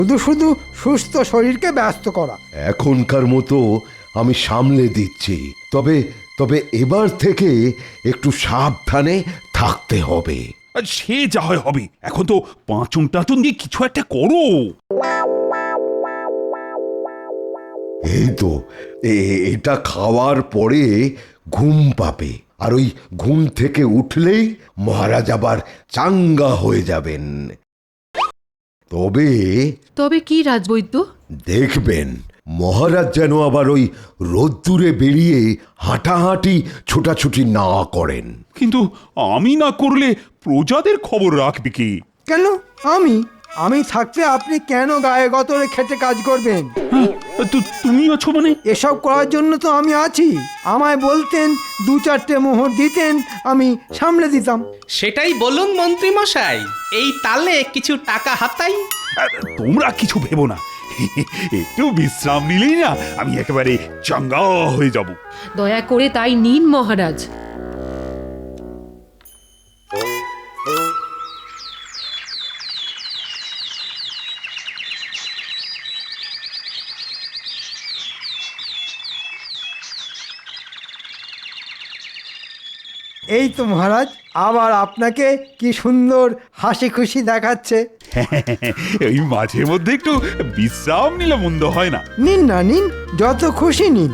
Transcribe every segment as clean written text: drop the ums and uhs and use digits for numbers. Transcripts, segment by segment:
শুধু শুধু সুস্থ শরীরকে ব্যস্ত করা। এখনকার মতো আমি সামলে দিচ্ছি, তবে তবে এবার থেকে একটু সাবধানে থাকতে হবে। আর সে যা হয় হবে, এখন তো পাঁচন টাচন দিয়ে কিছু একটা করো। এই তো এটা খাওয়ার পরে ঘুম পাবে, আর ওই ঘুম থেকে উঠলেই মহারাজ আবার চাঙ্গা হয়ে যাবেন। তবে তবে কি রাজবৈদ্য? দেখবেন মহারাজ যেন আবার ওই রোদ্দুরে বেরিয়ে হাঁটাহাঁটি ছোটাছুটি না করেন। কিন্তু আমি না করলে প্রজাদের খবর রাখবে কে? কেন আমি থাকতে আপনি কেন গায়ে গতরে খেটে কাজ করবেন? তো তুমি আছো মানে? এসব করার জন্য তো আমি আছি। আমায় বলতেন, দু চারটে মোহর দিতেন, আমি সামলে দিতাম। সেটাই বলুন মন্ত্রী মশাই, এই তালে কিছু টাকা হাতাই। তোমরা কিছু ভেবো না, একটু বিশ্রাম নিলেই না আমি একেবারে চাঙ্গা হয়ে যাব। দয়া করে তাই নিন মহারাজ। এই তো মহারাজ, আবার আপনাকে কি সুন্দর হাসি খুশি দেখাচ্ছে। এই মাঝে মধ্যে একটু বিশ্রাম নিলে মন্দ হয় না। নিন না, নিন, যত খুশি নিন।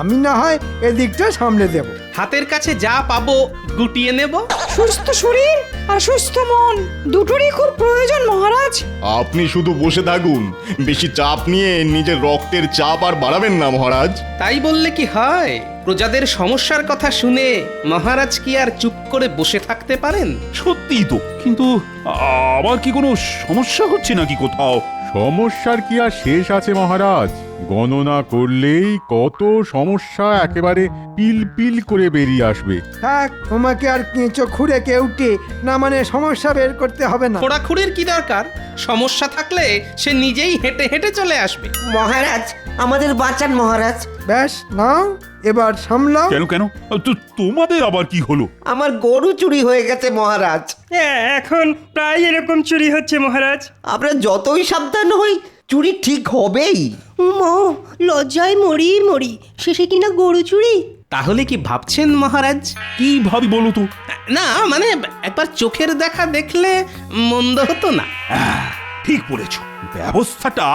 আমি না হয় এদিকটা সামলে দেব। হাতের কাছে যা পাবো গুটিয়ে নেব। সুস্থ শরীর আর সুস্থ মন দুটোরই খুব প্রয়োজন মহারাজ। আপনি শুধু বসে থাকুন, বেশি চাপ নিয়ে নিজের রক্তের চাপ আর বাড়াবেন না মহারাজ। তাই বললে কি হয়? প্রজাদের সমস্যার কথা শুনে মহারাজ কি আর চুপ করে বসে থাকতে পারেন? সত্যিই তো, কিন্তু আবার কি কোনো সমস্যা হচ্ছে নাকি কোথাও? সমস্যার কি আর শেষ আছে মহারাজ? গণনা করলেই কত সমস্যা একেবারে পিল পিল করে বেরিয়ে আসবে। থাক, তোমাকে আর কেঁচো খুঁড়ে কেউটে না মানে সমস্যা বের করতে হবে না। খোঁড়াখুড়ির কি দরকার? সমস্যা থাকলে সে নিজেই হেঁটে হেঁটে চলে আসবে। মহারাজ, আমাদের বাঁচান মহারাজ। ব্যাস, নাও এবার সামলাও। কেন কেন তো তোমাদের আবার কি হলো? আমার গরু চুরি হয়ে গেছে মহারাজ। এখন প্রায় এরকম চুরি হচ্ছে মহারাজ। আমরা যতই সাবধান হই, চুরি ঠিক হবেই। মা, লজ্জায় মরি মরি, শেষে কিনা গরু চুরি। তাহলে কি ভাবছেন মহারাজ? কি ভাবি বলো তো? না মানে একবার চোখের দেখা দেখলে মন্দ হতো না। ঠিক বলেছ, ব্যবস্থাটা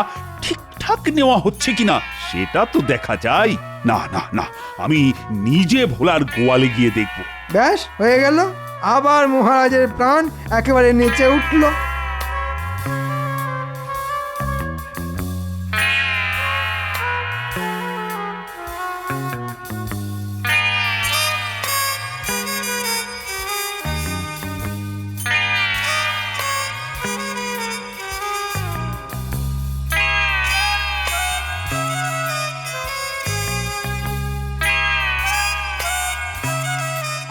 ঠিকঠাক নেওয়া হচ্ছে কিনা সেটা তো দেখা যায়। না না না, আমি নিজে ভোলার গোয়ালে গিয়ে দেখব। ব্যাস, হয়ে গেল। আবার মহারাজের প্রাণ একেবারে নেচে উঠল।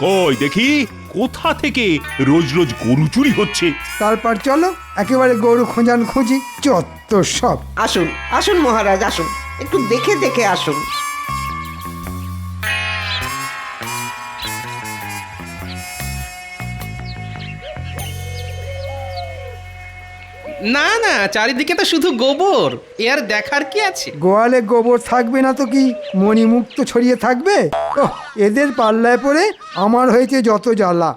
কই দেখি, কোথা থেকে রোজ রোজ গরু চুরি হচ্ছে? তারপর চলো একেবারে গরু খোঁজান খুঁজি, যত সব। আসুন আসুন মহারাজ, আসুন, একটু দেখে দেখে আসুন। না না, চারিদিকে তো শুধু গোবর, এর দেখার কি আছে? গোয়ালে গোবর থাকবে না তো কি মণিমুক্ত ছড়িয়ে থাকবে? ওহ, এদের পাল্লায় পড়ে আমার হয়েছে যত জ্বালা।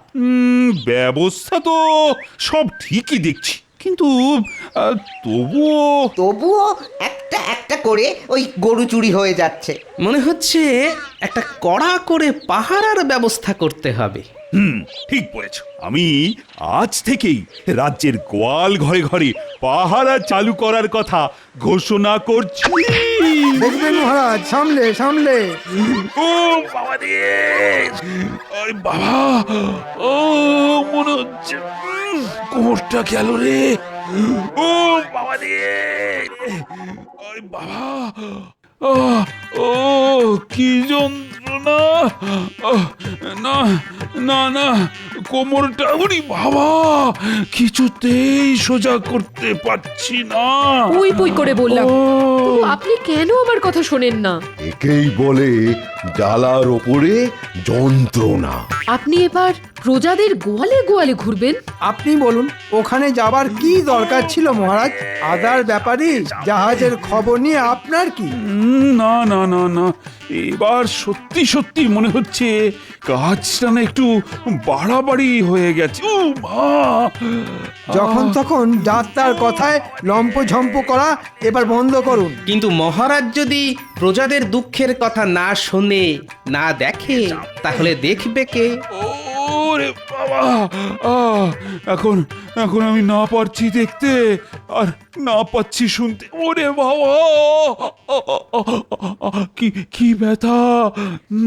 ব্যবস্থা তো সব ঠিকই দেখছি, কিন্তু তবুও তবুও একটা একটা করে ওই গরু চুরি হয়ে যাচ্ছে। মনে হচ্ছে একটা কড়া করে পাহারার ব্যবস্থা করতে হবে। ঠিক বলেছ। আমি আজ থেকেই রাজ্যের গোয়াল ঘরে ঘরে পাহারা চালু করার কথা ঘোষণা করছি। দেখবেন মহারাজ, সামলে সামলে। ও বাবা রে, আরে বাবা, ও মনে হচ্ছে কোমরটা গেল রে। ও বাবা রে, আরে বাবা, ও কি যন্ত্রণা! না না না, কোমরটা, ওরে বাবা, কিছুতেই সোজা করতে পারছি না। পুই পুই করে বললাম, তবু আপনি কেন আমার কথা শোনেন না? একেই বলে জ্বালার ওপরে যন্ত্রণা। আপনি এবার প্রজাদের গোয়ালে গোয়ালে ঘুরবেন? আপনি বলুন, ওখানে যাবার কি দরকার ছিল মহারাজ? আদার ব্যাপারে জাহাজের খবর নিয়ে আপনার কি? না না না না, এবার সত্যি সত্যি মনে হচ্ছে কাজটা না একটু বাড়াবাড়ি হয়ে গেছে। ও মা! যখন তখন যাত্রার কথায় লম্পঝম্প করা এবার বন্ধ করুন। কিন্তু মহারাজ যদি প্রজাদের দুঃখের কথা না শোনে, না দেখে, তাহলে দেখবে কে? ওরে বাবা! এখন এখন আমি না পারছি দেখতে, আর না পাচ্ছি শুনতে। ওরে বাবা! কি কি ব্যথা!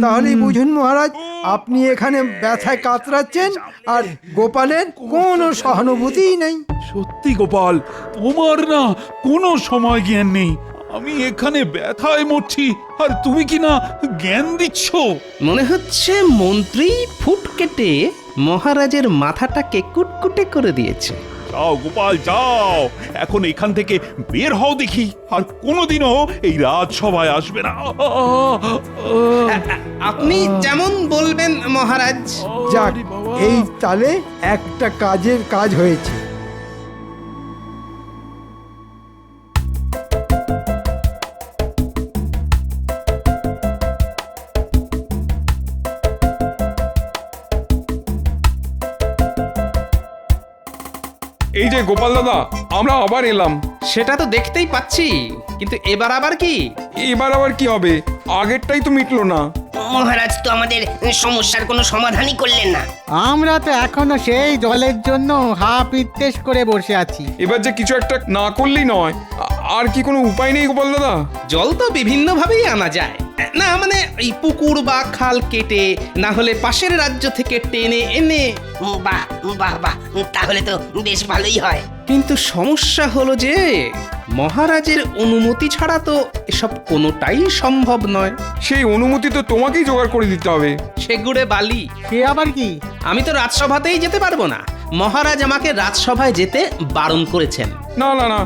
তাহলেই বুঝুন মহারাজ, আপনি এখানে ব্যথায় কাতরাচ্ছেন আর গোপালের কোনো সহানুভূতিই নেই। সত্যি গোপাল, তোমার না কোনো সময় জ্ঞান নেই। আমি এখানে ব্যথায় মরছি, আর তুমি কি না জ্ঞান দিচ্ছ? মনে হচ্ছে মন্ত্রী ফুট কেটে মহারাজের মাথাটাকে কুটকুটে করে দিয়েছে। যাও গোপাল যাও, এখন এখান থেকে বের হও দেখি, আর কোনোদিনও এই রাজসভায় আসবে না। আপনি যেমন বলবেন মহারাজ। যাক, এই তালে একটা কাজের কাজ হয়েছে। এই যে গোপাল দাদা, আমরা আবার এলাম। সেটা তো দেখতেই পাচ্ছি, কিন্তু এবার আবার কি? এবার আবার কি হবে? আগেরটাই তো মিটলো না। মহারাজ তো আমাদের সমস্যার কোনো সমাধানই করলেন না। আমরা তো এখনো সেই জলের জন্য হা পিত্তেশ করে বসে আছি। এবার যে কিছু একটা না করলেই নয়। আর কি কোনো উপায় নেই গোপাল দাদা? জল তো বিভিন্ন ভাবেই আনা যায় না, মানে এই পুকুর বা খাল কেটে, না হলে পাশের রাজ্য থেকে টেনে এনে। বাহ বাহ বাহ, তাহলে তো বেশ ভালোই হয়। কিন্তু সমস্যা হলো যে মহারাজের অনুমতি ছাড়া তো এসব কোনোটাই সম্ভব নয়। সেই অনুমতি তো তোমাকেই জোগাড় করে দিতে হবে। সেগুড়ে বালি। সে আবার কি? আমি তো রাজসভাতেই যেতে পারবো না। মহারাজ আমাকে রাজসভায় যেতে বারণ করেছেন। না না না,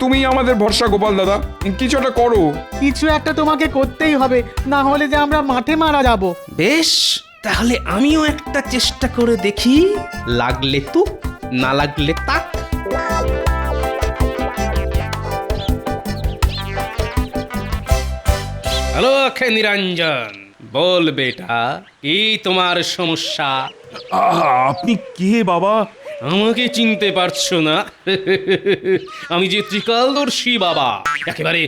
তুমি আমাদের ভরসা গোপাল দাদা, কিছু একটা করো। কিছু একটা তোমাকে করতেই হবে, না হলে যে আমরা মাঠে মারা যাব। বেশ, তাহলে আমিও একটা চেষ্টা করে দেখি। লাগলে তুক, না লাগলে তাক। হ্যালো আখে নিরঞ্জন, বল বেটা, কি তোমার সমস্যা? আপনি কে বাবা? আমাকে চিনতে পারছো না? আমি যে ত্রিকালদর্শী বাবা, একেবারে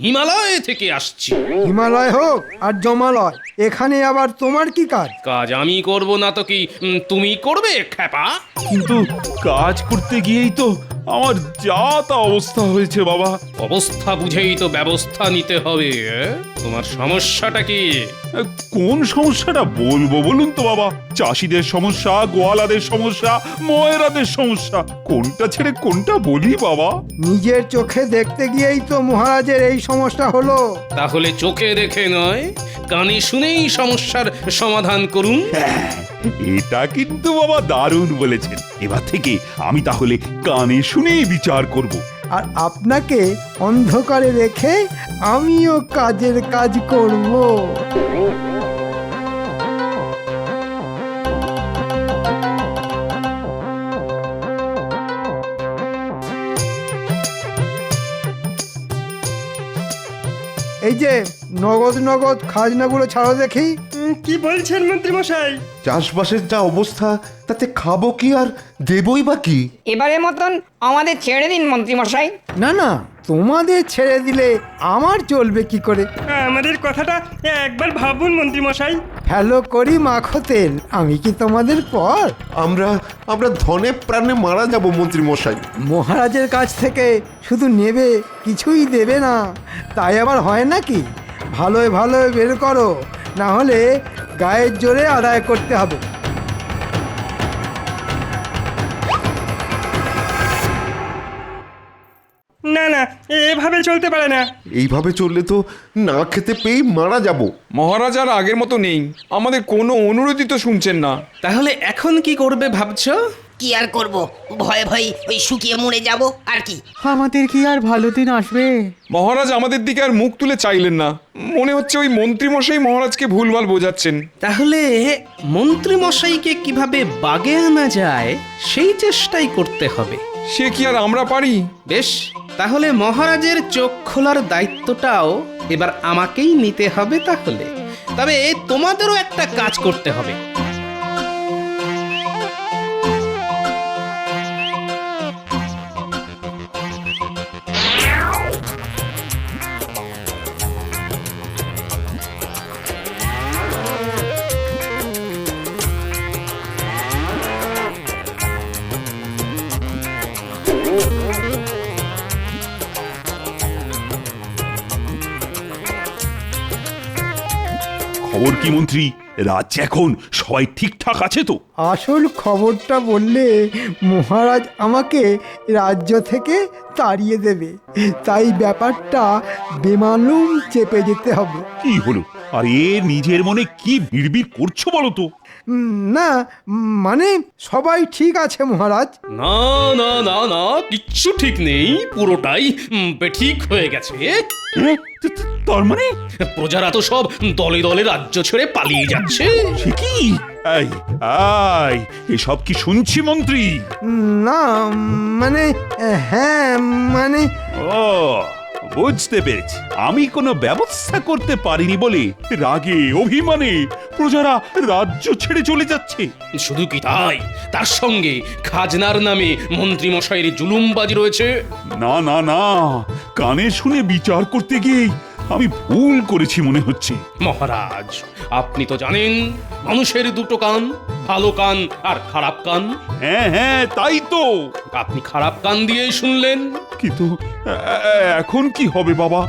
হিমালয় থেকে আসছি। হিমালয় হোক আর জমালয়, এখানে আবার তোমার কি কাজ? কাজ আমি করব না তো কি তুমি করবে খ্যাপা? কিন্তু কাজ করতে গিয়েই তো আমার যা তা অবস্থা হয়েছে বাবা। অবস্থা বুঝেই তো ব্যবস্থা নিতে হবে। তোমার সমস্যাটা কি? কোন সমস্যাটা বলবো বলুন তো বাবা? চাষিদের সমস্যা, গোয়ালাদের সমস্যা, ময়রাদের সমস্যা, কোনটা ছেড়ে কোনটা বলি বাবা? নিজের চোখে দেখতে গিয়েই তো মহারাজের এই সমস্যা হলো। তাহলে চোখে দেখে নয়, কানে শুনেই সমস্যার সমাধান করুন। এটা কিন্তু বাবা দারুণ বলেছেন। এবার থেকে আমি তাহলে কানে শুনেই বিচার করব। আর আপনাকে অন্ধকারে রেখে আমিও কাজের কাজ করব। এই যে নগদ নগদ খাজনাগুলো ছাড়ো দেখি। কি বলছেন মন্ত্রী মশাই? চাষবাসের যা অবস্থা, তাতে খাবো কি আর দেবই বা কি? এবারের মতন আমাদের ছেড়ে দিন মন্ত্রী মশাই। না না, তোমাদের ছেড়ে দিলে আমার চলবে কি করে? আমাদের কথাটা একবার ভাবুন মন্ত্রী মশাই। হ্যালো করি মাখো তেল, আমি কি তোমাদের পর? আমরা ধনে প্রাণে মারা যাব মন্ত্রী মশাই। মহারাজের কাছ থেকে শুধু নেবে, কিছুই দেবে না, তাই আবার হয় নাকি? ভালোই ভালোই বের করো, না হলে গায়ের জোরে আদায় করতে হবে। না না, এভাবে চলতে পারে না। এইভাবে চললে তো না খেতে পেয়ে মারা যাব। মহারাজ আর আগের মতো নেই, আমাদের কোনো অনুরোধই তো শুনছেন না। তাহলে এখন কি করবে ভাবছো? কি আর করব, ভয়ে ভয়ে ওই শুকিয়ে মরে যাব আর কি। আমাদের কি আর ভালো দিন আসবে? মহারাজ আমাদের দিকে আর মুখ তুলে চাইলেন না। মনে হচ্ছে ওই মন্ত্রীমশাই মহারাজকে ভুলভাল বোঝাচ্ছেন। তাহলে মন্ত্রী মশাইকে কিভাবে বাগে আনা যায় সেই চেষ্টাই করতে হবে। সে কি আর আমরা পারি? বেশ, তাহলে মহারাজের চোখ খোলার দায়িত্বটাও এবার আমাকেই নিতে হবে তাহলে। তবে তোমাদেরও একটা কাজ করতে হবে। খবর কি মন্ত্রী, রাজ্যে এখন সবাই ঠিকঠাক আছে তো? আসল খবরটা বললে মহারাজ আমাকে রাজ্য থেকে তাড়িয়ে দেবে, তাই ব্যাপারটা বেমালুম চেপে যেতে হবে। কি হলো? আরে নিজের মনে কি বিড়বিড় করছো বলো তো? না, মানে সবাই ঠিক আছে মহারাজ। না না না না, কিচ্ছু ঠিক নেই, পুরোটাই বেঠিক হয়ে গেছে। তার মানে প্রজারা তো সব দলে দলে রাজ্য ছেড়ে পালিয়ে যাচ্ছে। সে কি? এসব কি শুনছি মন্ত্রী? না মানে হ্যাঁ মানে ও, বুঝতে পেরেছি। আমি কোনো ব্যবস্থা করতে পারিনি বলে রাগে অভিমানে প্রজারা রাজ্য ছেড়ে চলে যাচ্ছে। শুধু কি তাই, তার সঙ্গে খাজনার নামে মন্ত্রী মশাইয়ের জুলুমবাজি রয়েছে। না না না, কানে শুনে বিচার করতে গিয়ে আমি ভুল করেছি মনে হচ্ছে। মহারাজ, আপনি তো জানেন মানুষের দুটো কান, ভালো কান আর খারাপ কান। হ্যাঁ হ্যাঁ, তাই তো। আপনি খারাপ কান দিয়েই শুনলেন। কিন্তু এখন কি হবে বাবা?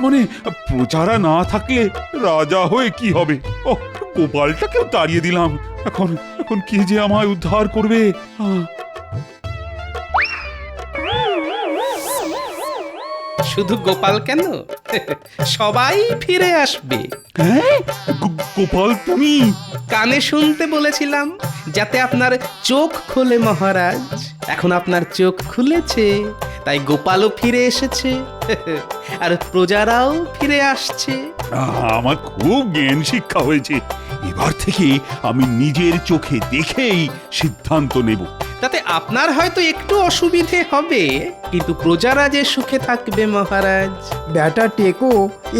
মানে প্রজারা না থাকলে রাজা হয়ে কি হবে? ও, গোপালটাকেও তাড়িয়ে দিলাম। এখন এখন কে যে আমায় উদ্ধার করবে? শুধু গোপাল কেন, সবাই ফিরে আসবে। হ্যাঁ, গোপাল তুমি? কানে শুনতে বলেছিলাম যাতে আপনার চোখ খোলে মহারাজ। এখন আপনার চোখ খুলেছে, তাই গোপালও ফিরে এসেছে আর প্রজারাও ফিরে আসছে। আমার খুব জ্ঞান শিক্ষা হয়েছে। এবার থেকে আমি নিজের চোখে দেখেই সিদ্ধান্ত নেব। তাতে আপনার হয়তো একটু অসুবিধে হবে, কিন্তু প্রজারা যে সুখে থাকবে মহারাজ। ব্যাটা টেকো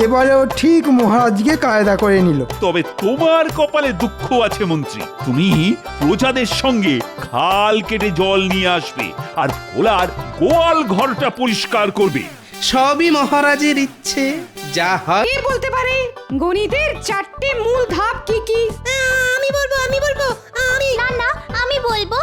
এবারেও ঠিক মহারাজকে কায়দা করে নিল। তবে তোমার কপালে দুঃখ আছে মন্ত্রী। তুমি প্রজাদের সঙ্গে খাল কেটে জল নিয়ে আসবে আর ভোলার গোয়াল ঘরটা পরিষ্কার করবে। সবই মহারাজের ইচ্ছে, যা হয়। কে বলতে পারে গণিতের 4টে মূল ধাপ কি কি? আমি বলবো আমি না না, আমি বলবো,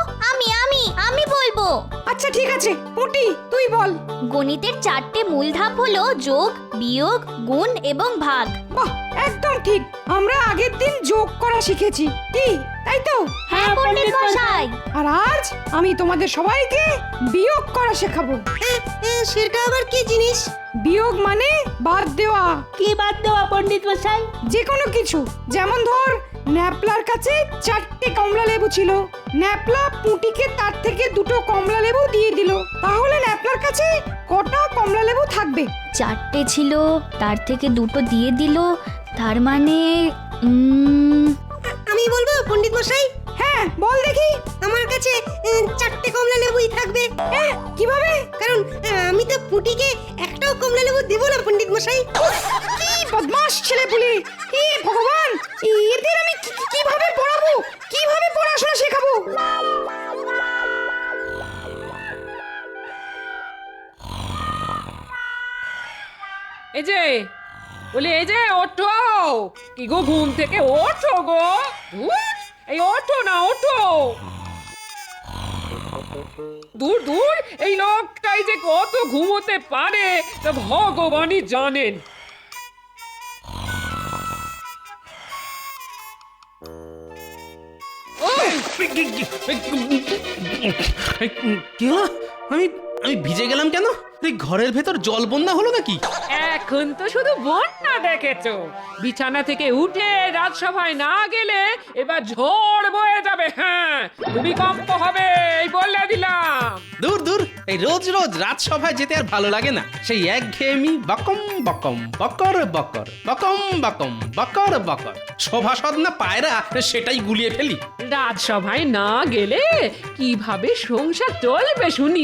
আমি বলবো। আচ্ছা ঠিক আছে, পুটি তুই বল। গণিতের 4টে মূল ধাপ হলো যোগ, বিয়োগ, গুণ এবং ভাগ। বাহ, একদম ঠিক। আমরা আগের দিন যোগ করা শিখেছি, কি তাই তো? হ্যাঁ পণ্ডিত মশাই। আর আজ আমি তোমাদের সবাইকে বিয়োগ করা শেখাবো। সেটা আবার কি জিনিস? বিয়োগ মানে বাদ দেওয়া। কি বাদ দেওয়া পণ্ডিত মশাই? যে কোনো কিছু, যেমন ধর ন্যাপলার কাছে 4টে কমলা লেবু ছিল, ন্যাপলা পুটিকে তার থেকে 2টো কমলা লেবু দিয়ে দিল, তাহলে ন্যাপলার কাছে কটা কমলা লেবু থাকবে? 4টে ছিল, তার থেকে 2টো দিয়ে দিল, তার মানে আমি বলবো পণ্ডিত মশাই? হ্যাঁ বল দেখি। আমার কাছে 4টে কমলা লেবুই থাকবে। কিভাবে? কারণ আমি তো পুটিকে একটাও কমলা লেবু দেব না পণ্ডিত মশাই। কি বদমাশ ছেলেপুলে! হে ভগবান, এদের আমি কিভাবে পড়াবো, কিভাবে পড়াশোনা শেখাবো? এই যে বলি, এই যে ওঠো, কি গো ঘুম থেকে ওঠো গো, এই ওঠো না, ওঠো। দূর দূর, এই লোকটাই যে কত ঘুমোতে পারে তা ভগবানই জানেন। আমি ভিজে গেলাম কেন? এই ঘরের ভেতর জল বন্যা হলো নাকি? এখন তো শুধু বন্যা দেখেছো, বিছানা থেকে উঠে রাজসভায় না গেলে এবার ঝড় বয়ে যাবে। হ্যাঁ, ভূমিকম্প হবে, এই বলে দিলাম। দূর দূর, এই রোজ রোজ রাজসভায় যেতে আর ভালো লাগে না। সেই একঘেয়েমি বকম বকম বকর বকর বকম বকম বকর বকর। সভাসদ না পায়রা, সেটাই গুলিয়ে ফেলি। রাজসভায় না গেলে কিভাবে সংসার চলবে শুনি?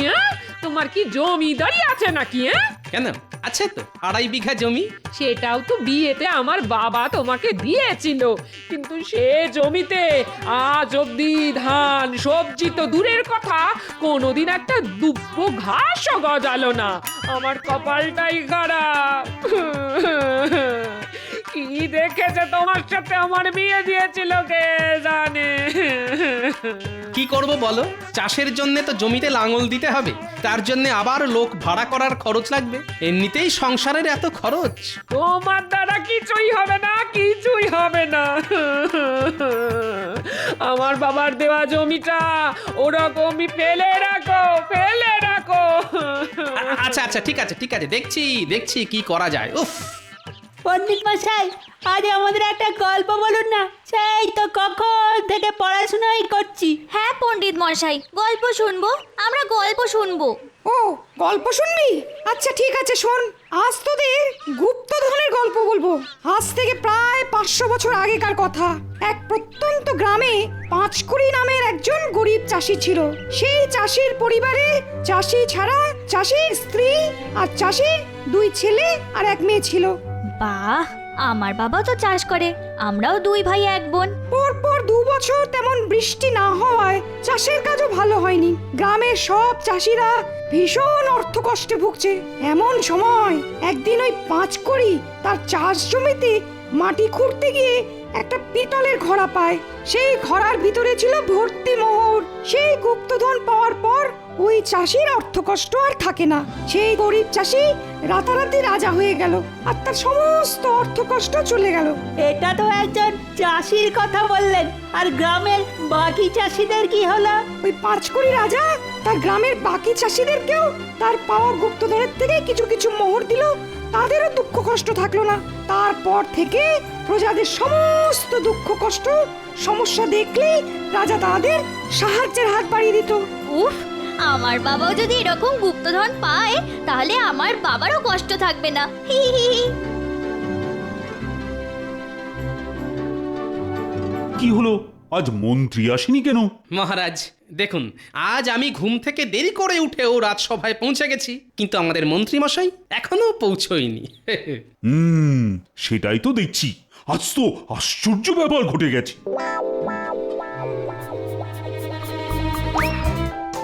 তোমার কি জমিদারি আছে নাকি? কেন, আছে তো 2.5 বিঘা জমি। সেটাও তো বিয়েতে আমার বাবা তোমাকে দিয়েছিল, কিন্তু সে জমিতে আজ অব্দি ধান সবজি তো দূরের কথা, কোনোদিন একটা দুব্ব ঘাসও গজালো না। আমার কপালটাই খারাপ। কি দেখেছে তোমার সাথে আমার বিয়ে দিয়েছিল কে জানে। কি করব বলো, চাষের জন্য তো জমিতে লাঙল দিতে হবে, তার জন্য আবার লোক ভাড়া করার খরচ লাগবে। এমনিতেই সংসারের এত খরচ। তোমার দ্বারা কিছুই হবে না, কিছুই হবে না। আমার বাবার দেওয়া জমিটা ওরকমই ফেলে রাখো, ফেলে রাখো। আচ্ছা আচ্ছা, ঠিক আছে ঠিক আছে, দেখছি দেখছি কি করা যায়। উফ, পণ্ডিত মশাই, আজ আমাদের একটা গল্প বলুন না, সেই তো কখন থেকে পড়াশোনাই করছি। হ্যাঁ পণ্ডিত মশাই, গল্প শুনবো, আমরা গল্প শুনবো। ও, গল্প শুনবি? আচ্ছা ঠিক আছে, শোন। আজ তোদের গুপ্তধনের গল্প বলবো। আজ থেকে প্রায় 500 বছর আগেকার কথা। এক প্রত্যন্ত গ্রামে পাঁচকুড়ি নামের একজন গরিব চাষি ছিল। সেই চাষির পরিবারে চাষি ছাড়া চাষির স্ত্রী আর চাষির 2 ছেলে আর 1 মেয়ে ছিল। বাহ, আমার বাবা তো চাষ করে, আমরাও 2 ভাই 1 বোন। পরপর 2 বছর তেমন বৃষ্টি না হওয়ায় চাষের কাজও ভালো হয়নি। গ্রামের সব চাষিরা ভীষণ অর্থকষ্টে ভুগছে। এমন সময় একদিন ওই পাঁচকুড়ি তার চাষ জমিতে মাটি খুঁড়তে গিয়ে একটা পিতলের ঘড়া পায়। সেই ঘড়ার ভিতরে ছিল ভর্তি মোহর। সেই গুপ্তধন পাওয়ার পর ওই চাষির অর্থকষ্ট আর থাকে না। সেই গরিব চাষি রাতারাতি রাজা হয়ে গেল, আর তার সমস্ত অর্থকষ্ট চলে গেল। এটা তো একজন চাষির কথা বললেন, আর গ্রামের বাকি চাষিদের কি হলো? ওই পাঁচকুড়ি রাজা তার গ্রামের বাকি চাষিদেরকেও তার পাওয়া গুপ্তধনের থেকে কিছু কিছু মোহর দিল। তাদেরও দুঃখ কষ্ট থাকলো না। তারপর থেকে প্রজাদের সমস্ত দুঃখ কষ্ট সমস্যা দেখলেই রাজা তাদের সাহায্যের হাত বাড়িয়ে দিত। উফ, আমার বাবাও যদি এরকম গুপ্তধন পায়, তাহলে আমার বাবারও কষ্ট থাকবে না। হি হি হি। কি হলো, আজ মন্ত্রী আসেনি কেন? মহারাজ দেখুন, আজ আমি ঘুম থেকে দেরি করে উঠেও রাজসভায় পৌঁছে গেছি, কিন্তু আমাদের মন্ত্রী মশাই এখনো পৌঁছয়নি। সেটাই তো দেখছি, আজ তো আশ্চর্য ব্যাপার ঘটে গেছে।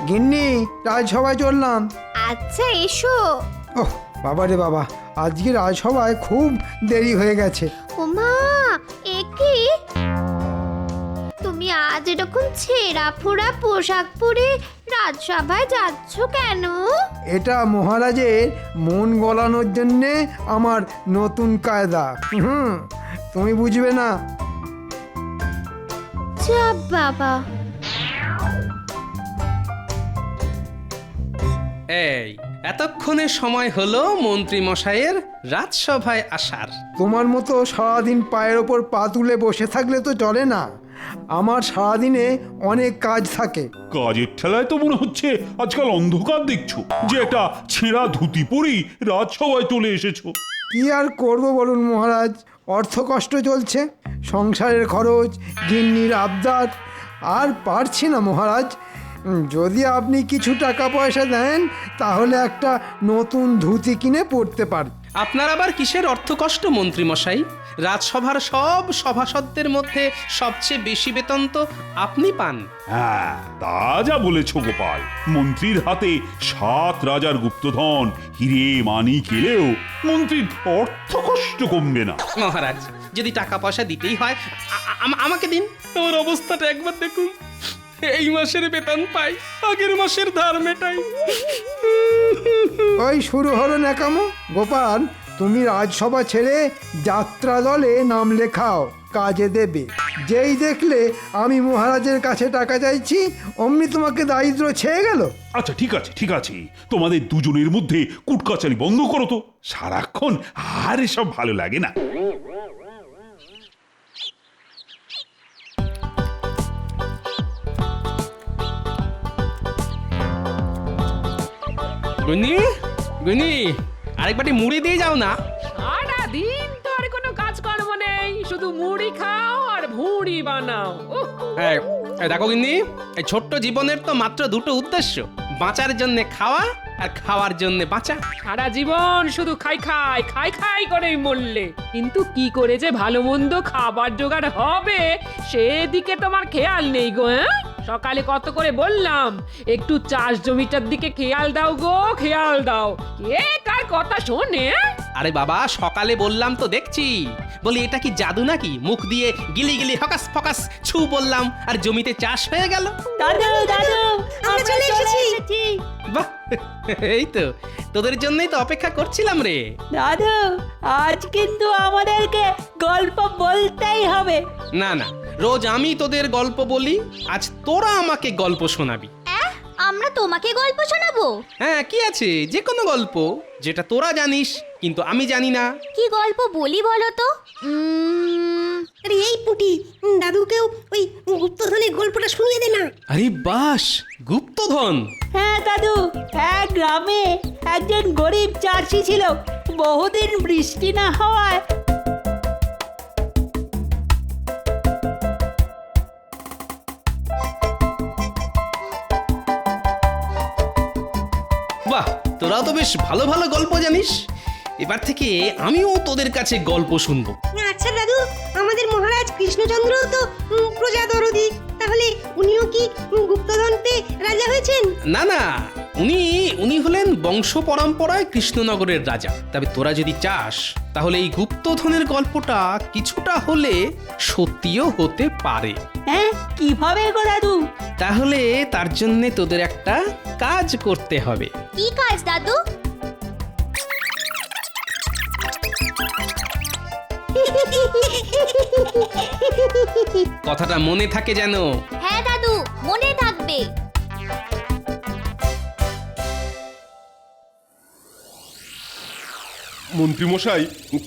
গিন্নি, রাজসভায় চললাম। আচ্ছা এসো। ওহ বাবা রে বাবা, আজকে রাজসভায় খুব দেরি হয়ে গেছে। ওমা, একি তুমি আজ এরকম ছেঁড়া ফোড়া পোশাক পরে রাজসভায় যাচ্ছ কেন? এটা মহারাজের মন গলানোর জন্যে আমার নতুন কায়দা। তুমি বুঝবে না। চাপ বাবা। এই এতক্ষণে সময় হলো মন্ত্রী মশাইয়ের রাজসভায় আসার। তোমার মতো সারাদিন পায়ের ওপর পা তুলে বসে থাকলে তো চলে না। আমার সারাদিনে অনেক কাজ থাকে। কাজের ঠেলায় তো মনে হচ্ছে আজকাল অন্ধকার দেখছো, যে একটা ছেঁড়া ধুতি পরেই রাজসভায় চলে এসেছো। কি আর করব বলুন মহারাজ, অর্থ কষ্ট চলছে, সংসারের খরচ, গিন্নির আবদার, আর পারছি না মহারাজ। যদি আপনি কিছু টাকা পয়সা দেন তাহলে একটা নতুন ধুতি কিনে পরতে পারি। আপনার আবার কিসের অর্থকষ্ট মন্ত্রী মশাই? রাজসভার সব সভাসদদের মধ্যে সবচেয়ে বেশি বেতন তো আপনি পান। হ্যাঁ, তা যা বলেছ গোপাল। মন্ত্রীর হাতে 7 রাজার গুপ্তধন, হিরে মানিক এলেও মন্ত্রীর অর্থ কষ্ট কমবে না। মহারাজ, যদি টাকা পয়সা দিতেই হয় আমাকে দিন। তোর অবস্থাটা একবার দেখুন। এই মাসের বেতন পাই, আগের মাসের ধার মেটাই। ওই শুরু হলো ন্যাকামো। গোপাল, তুমি রাজসভা ছেড়ে যাত্রা দলে নাম লেখাও, কাজে দেবে। যেই দেখলে আমি মহারাজের কাছে টাকা চাইছি অমনি তোমাকে দারিদ্র ছেয়ে গেল। আচ্ছা ঠিক আছে তোমাদের দুজনের মধ্যে কুটকাচারি বন্ধ করো তো, সারাক্ষণ আর এসব ভালো লাগে না। গুনি গুনি আরেক বাটি মুড়ি দিয়ে যাও না। সারাদিন তো আর কোনো কাজকর্ম নেই, শুধু মুড়ি খাও আর ভুঁড়ি বানাও। উহ, এই দেখো গিন্নি, এই ছোট্ট জীবনের তো মাত্র দুটো উদ্দেশ্য, বাঁচার জন্য খাওয়া আর খাওয়ার জন্য বাঁচা। সারা জীবন শুধু খাই করেই মরলে, কিন্তু কি করে যে ভালো মন্দ খাবার জোগাড় হবে সেদিকে তোমার খেয়াল নেই গো। হ্যাঁ, সকালে কত করে বললাম একটু চাষ জমিটার দিকে খেয়াল দাও গো, খেয়াল দাও। কে কার কথা শোনে? আরে বাবা, সকালে বললাম তো দেখছি। বলি এটা কি জাদু নাকি, মুখ দিয়ে গিলি গিলি হকাস ফকাস ছু বললাম আর জমিতে চাষ হয়ে গেল। দাদু দাদু আমরা চলে এসেছি। বাহ, এই তো তোদের জন্যই তো অপেক্ষা করছিলাম রে। দাদু আজ কিন্তু আমাদেরকে গল্প বলতেই হবে। না না, রোজ আমি তোদের গল্প বলি, আজ তোরা আমাকে গল্প শোনাবি। আমরা তোমাকে গল্প শোনাবো? হ্যাঁ, কি আছে, যে কোনো গল্প যেটা তোরা জানিস কিন্তু আমি জানি না। কি গল্প বলি বলো তো? আরে এই পুটি, দাদুকেও ওই গুপ্তধনের গল্পটা শুনিয়ে দে না। আরে বাস, গুপ্তধন। হ্যাঁ দাদু, এক গ্রামে একজন গরিব চাষি ছিল। বহুদিন বৃষ্টি না হওয়ায় বাহ, তোরাও তো বেশ ভালো ভালো গল্প জানিস। এবার থেকে আমিও তোদের কাছে গল্প শুনবো। আচ্ছা দাদু, আমাদের মহারাজ কৃষ্ণচন্দ্র তো প্রজা দরদি, তাহলে উনিও কি গুপ্তধন পেয়ে রাজা হয়েছেন? না না, উনি হলেন বংশ পরম্পরায় কৃষ্ণনগরের রাজা। তবে তোরা যদি চাস তাহলে এই গুপ্তধনের গল্পটা কিছুটা হলে সত্যিও হতে পারে। হ্যাঁ, কিভাবে গো দাদু? তাহলে তার জন্য তোদের একটা কাজ করতে হবে। কি কাজ দাদু? কথাটা মনে থাকে যেন। হ্যাঁ দাদু, মনে থাকবে। মন্ত্রীমশাই,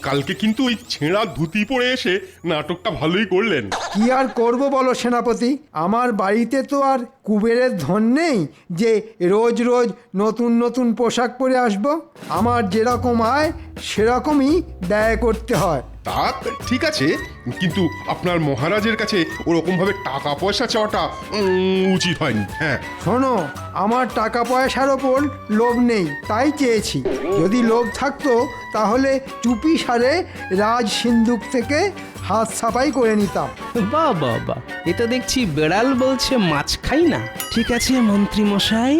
কালকে কিন্তু ওই ছেঁড়া ধুতি পরে এসে নাটকটা ভালোই করলেন। কি আর করব বলো সেনাপতি, আমার বাড়িতে তো আর কুবেরের ধন নেই যে রোজ রোজ নতুন নতুন পোশাক পরে আসব। আমার যেরকম আয় সেরকমই ব্যয় করতে হয়। তা ঠিক আছে, কিন্তু আপনার মহারাজের কাছে ওরকম ভাবে টাকা পয়সা চাওয়াটা উচিত হয়নি। হ্যাঁ শোনো, আমার টাকা পয়সার ওপর লোভ নেই, তাই চেয়েছি। যদি লোভ থাকতো তাহলে চুপি সারে রাজ সিন্ধুক থেকে হাত সাফাই করে নিতাম। বাহ বাহ বাহ, এ তো দেখছি বেড়াল বলছে মাছ খাই না। ঠিক আছে মন্ত্রী মশাই,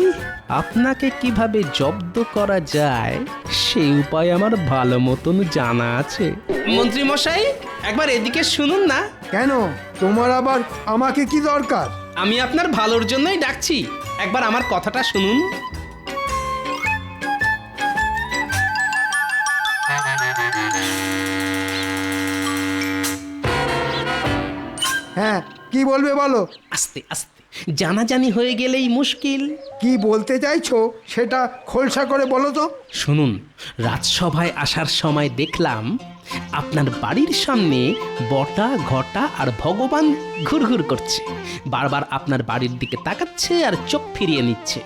আপনাকে কিভাবে জব্দ করা যায় সেই উপায় আমার ভালো মতন জানা আছে। মন্ত্রী মশাই, একবার এদিকে শুনুন না। কেন, তোমার আবার আমাকে কি দরকার? আমি আপনার ভালোর জন্যই ডাকছি, একবার আমার কথাটা শুনুন। হ্যাঁ, কি বলবে বলো? আস্তে আস্তে, জানাজানি হয়ে গেলেই মুশকিল। কি বলতে চাইছো সেটা খোলসা করে বলো তো। শুনুন, রাজসভায় আসার সময় দেখলাম আপনার বাড়ির সামনে বটা ঘটা আর ভগবান ঘুরঘুর করছে। বারবার আপনার বাড়ির দিকে তাকাচ্ছে আর চোখ ফিরিয়ে নিচ্ছে।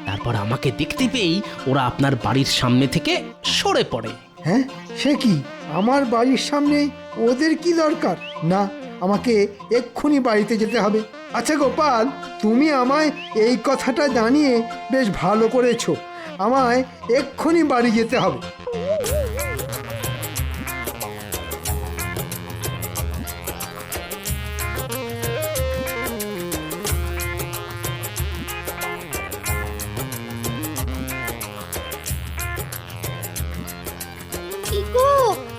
তারপর আমাকে দেখতে পেয়েই ওরা আপনার বাড়ির সামনে থেকে সরে পড়ে। হ্যাঁ, সে কি? আমার বাড়ির সামনে ওদের কি দরকার? না, আমাকে এক্ষুনি বাড়িতে যেতে হবে। আচ্ছা গোপাল, তুমি আমায় এই কথাটা জানিয়ে বেশ ভালো করেছো। আমায় এক্ষুনি বাড়ি যেতে হবে।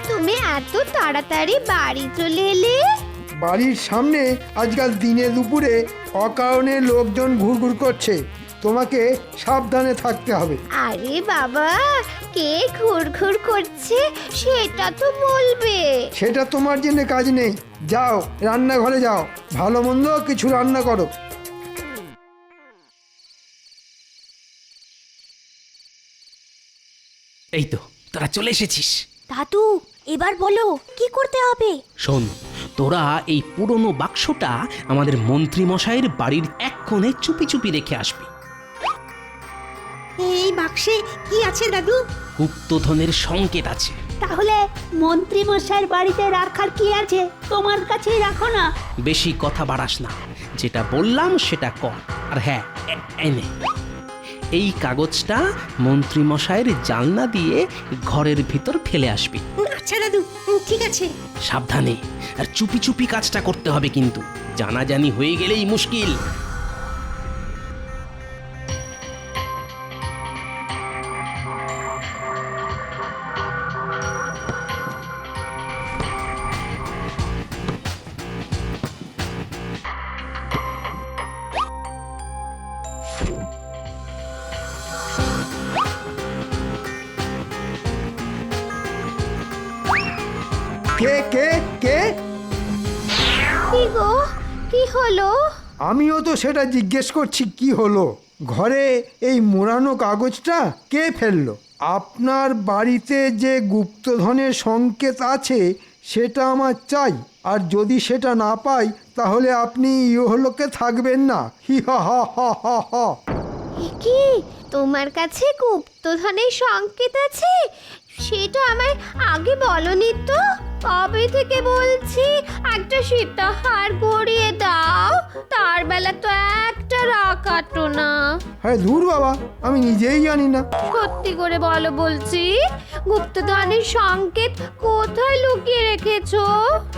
তুমি এত তাড়াতাড়ি বাড়ি চলে এলে? বাড়ির সামনে আজকাল দিনে দুপুরে অকারণে লোকজন ঘুরঘুর করছে, তোমাকে সাবধানে থাকতে হবে। আরে বাবা, কে ঘুরঘুর করছে সেটা তো বলবে। সেটা তোমার জন্য কাজ নেই। যাও রান্নাঘরে যাও, ভালো মন্দ কিছু রান্না করো। এই তো তোরা চলে এসেছিস। দাদু, এবার বলো কি করতে হবে? শোন, তোরা এই পুরনো বাক্সটা আমাদের মন্ত্রী মশাইয়ের বাড়ির এক কোণে চুপি চুপি রেখে আসবি। এই বাক্সে কি আছে দাদু? গুপ্তধনের সংকেত আছে। তাহলে মন্ত্রী মশাইয়ের বাড়িতে রাখার কি আছে? তোমার কাছেই রাখো না। বেশি কথা বাড়াস না, যেটা বললাম সেটা কর। আর হ্যাঁ, এনে এই কাগজটা মন্ত্রী মশাইয়ের জানলা দিয়ে ঘরের ভিতর ফেলে আসবি। আচ্ছা দাদু, ঠিক আছে। সাবধানে আর চুপি চুপি কাজটা করতে হবে, কিন্তু জানাজানি হয়ে গেলেই মুশকিল। কে কে কে? কি গো, কি হলো? আমিও তো সেটা জিজ্ঞেস করছি, কি হলো? ঘরে এই মোড়ানো কাগজটা কে ফেললো? আপনার বাড়িতে যে গুপ্তধনের সংকেত আছে সেটা আমার চাই, আর যদি সেটা না পাই তাহলে আপনি ইহলোকে থাকবেন না। হি হা হা হা হা হা। কি তোমার কাছে গুপ্তধনের সংকেত আছে? সেটা আমায় আগে বলনি তো। কবে থেকে বলছি একটা সীতাহার গড়িয়ে দাও, তার বেলা তো একটা রাখাটো না। হ্যাঁ দূর বাবা, আমি নিজেই জানি না। সত্যি করে বলো বলছি, গুপ্তধনের সংকেত কোথায় লুকিয়ে রেখেছো?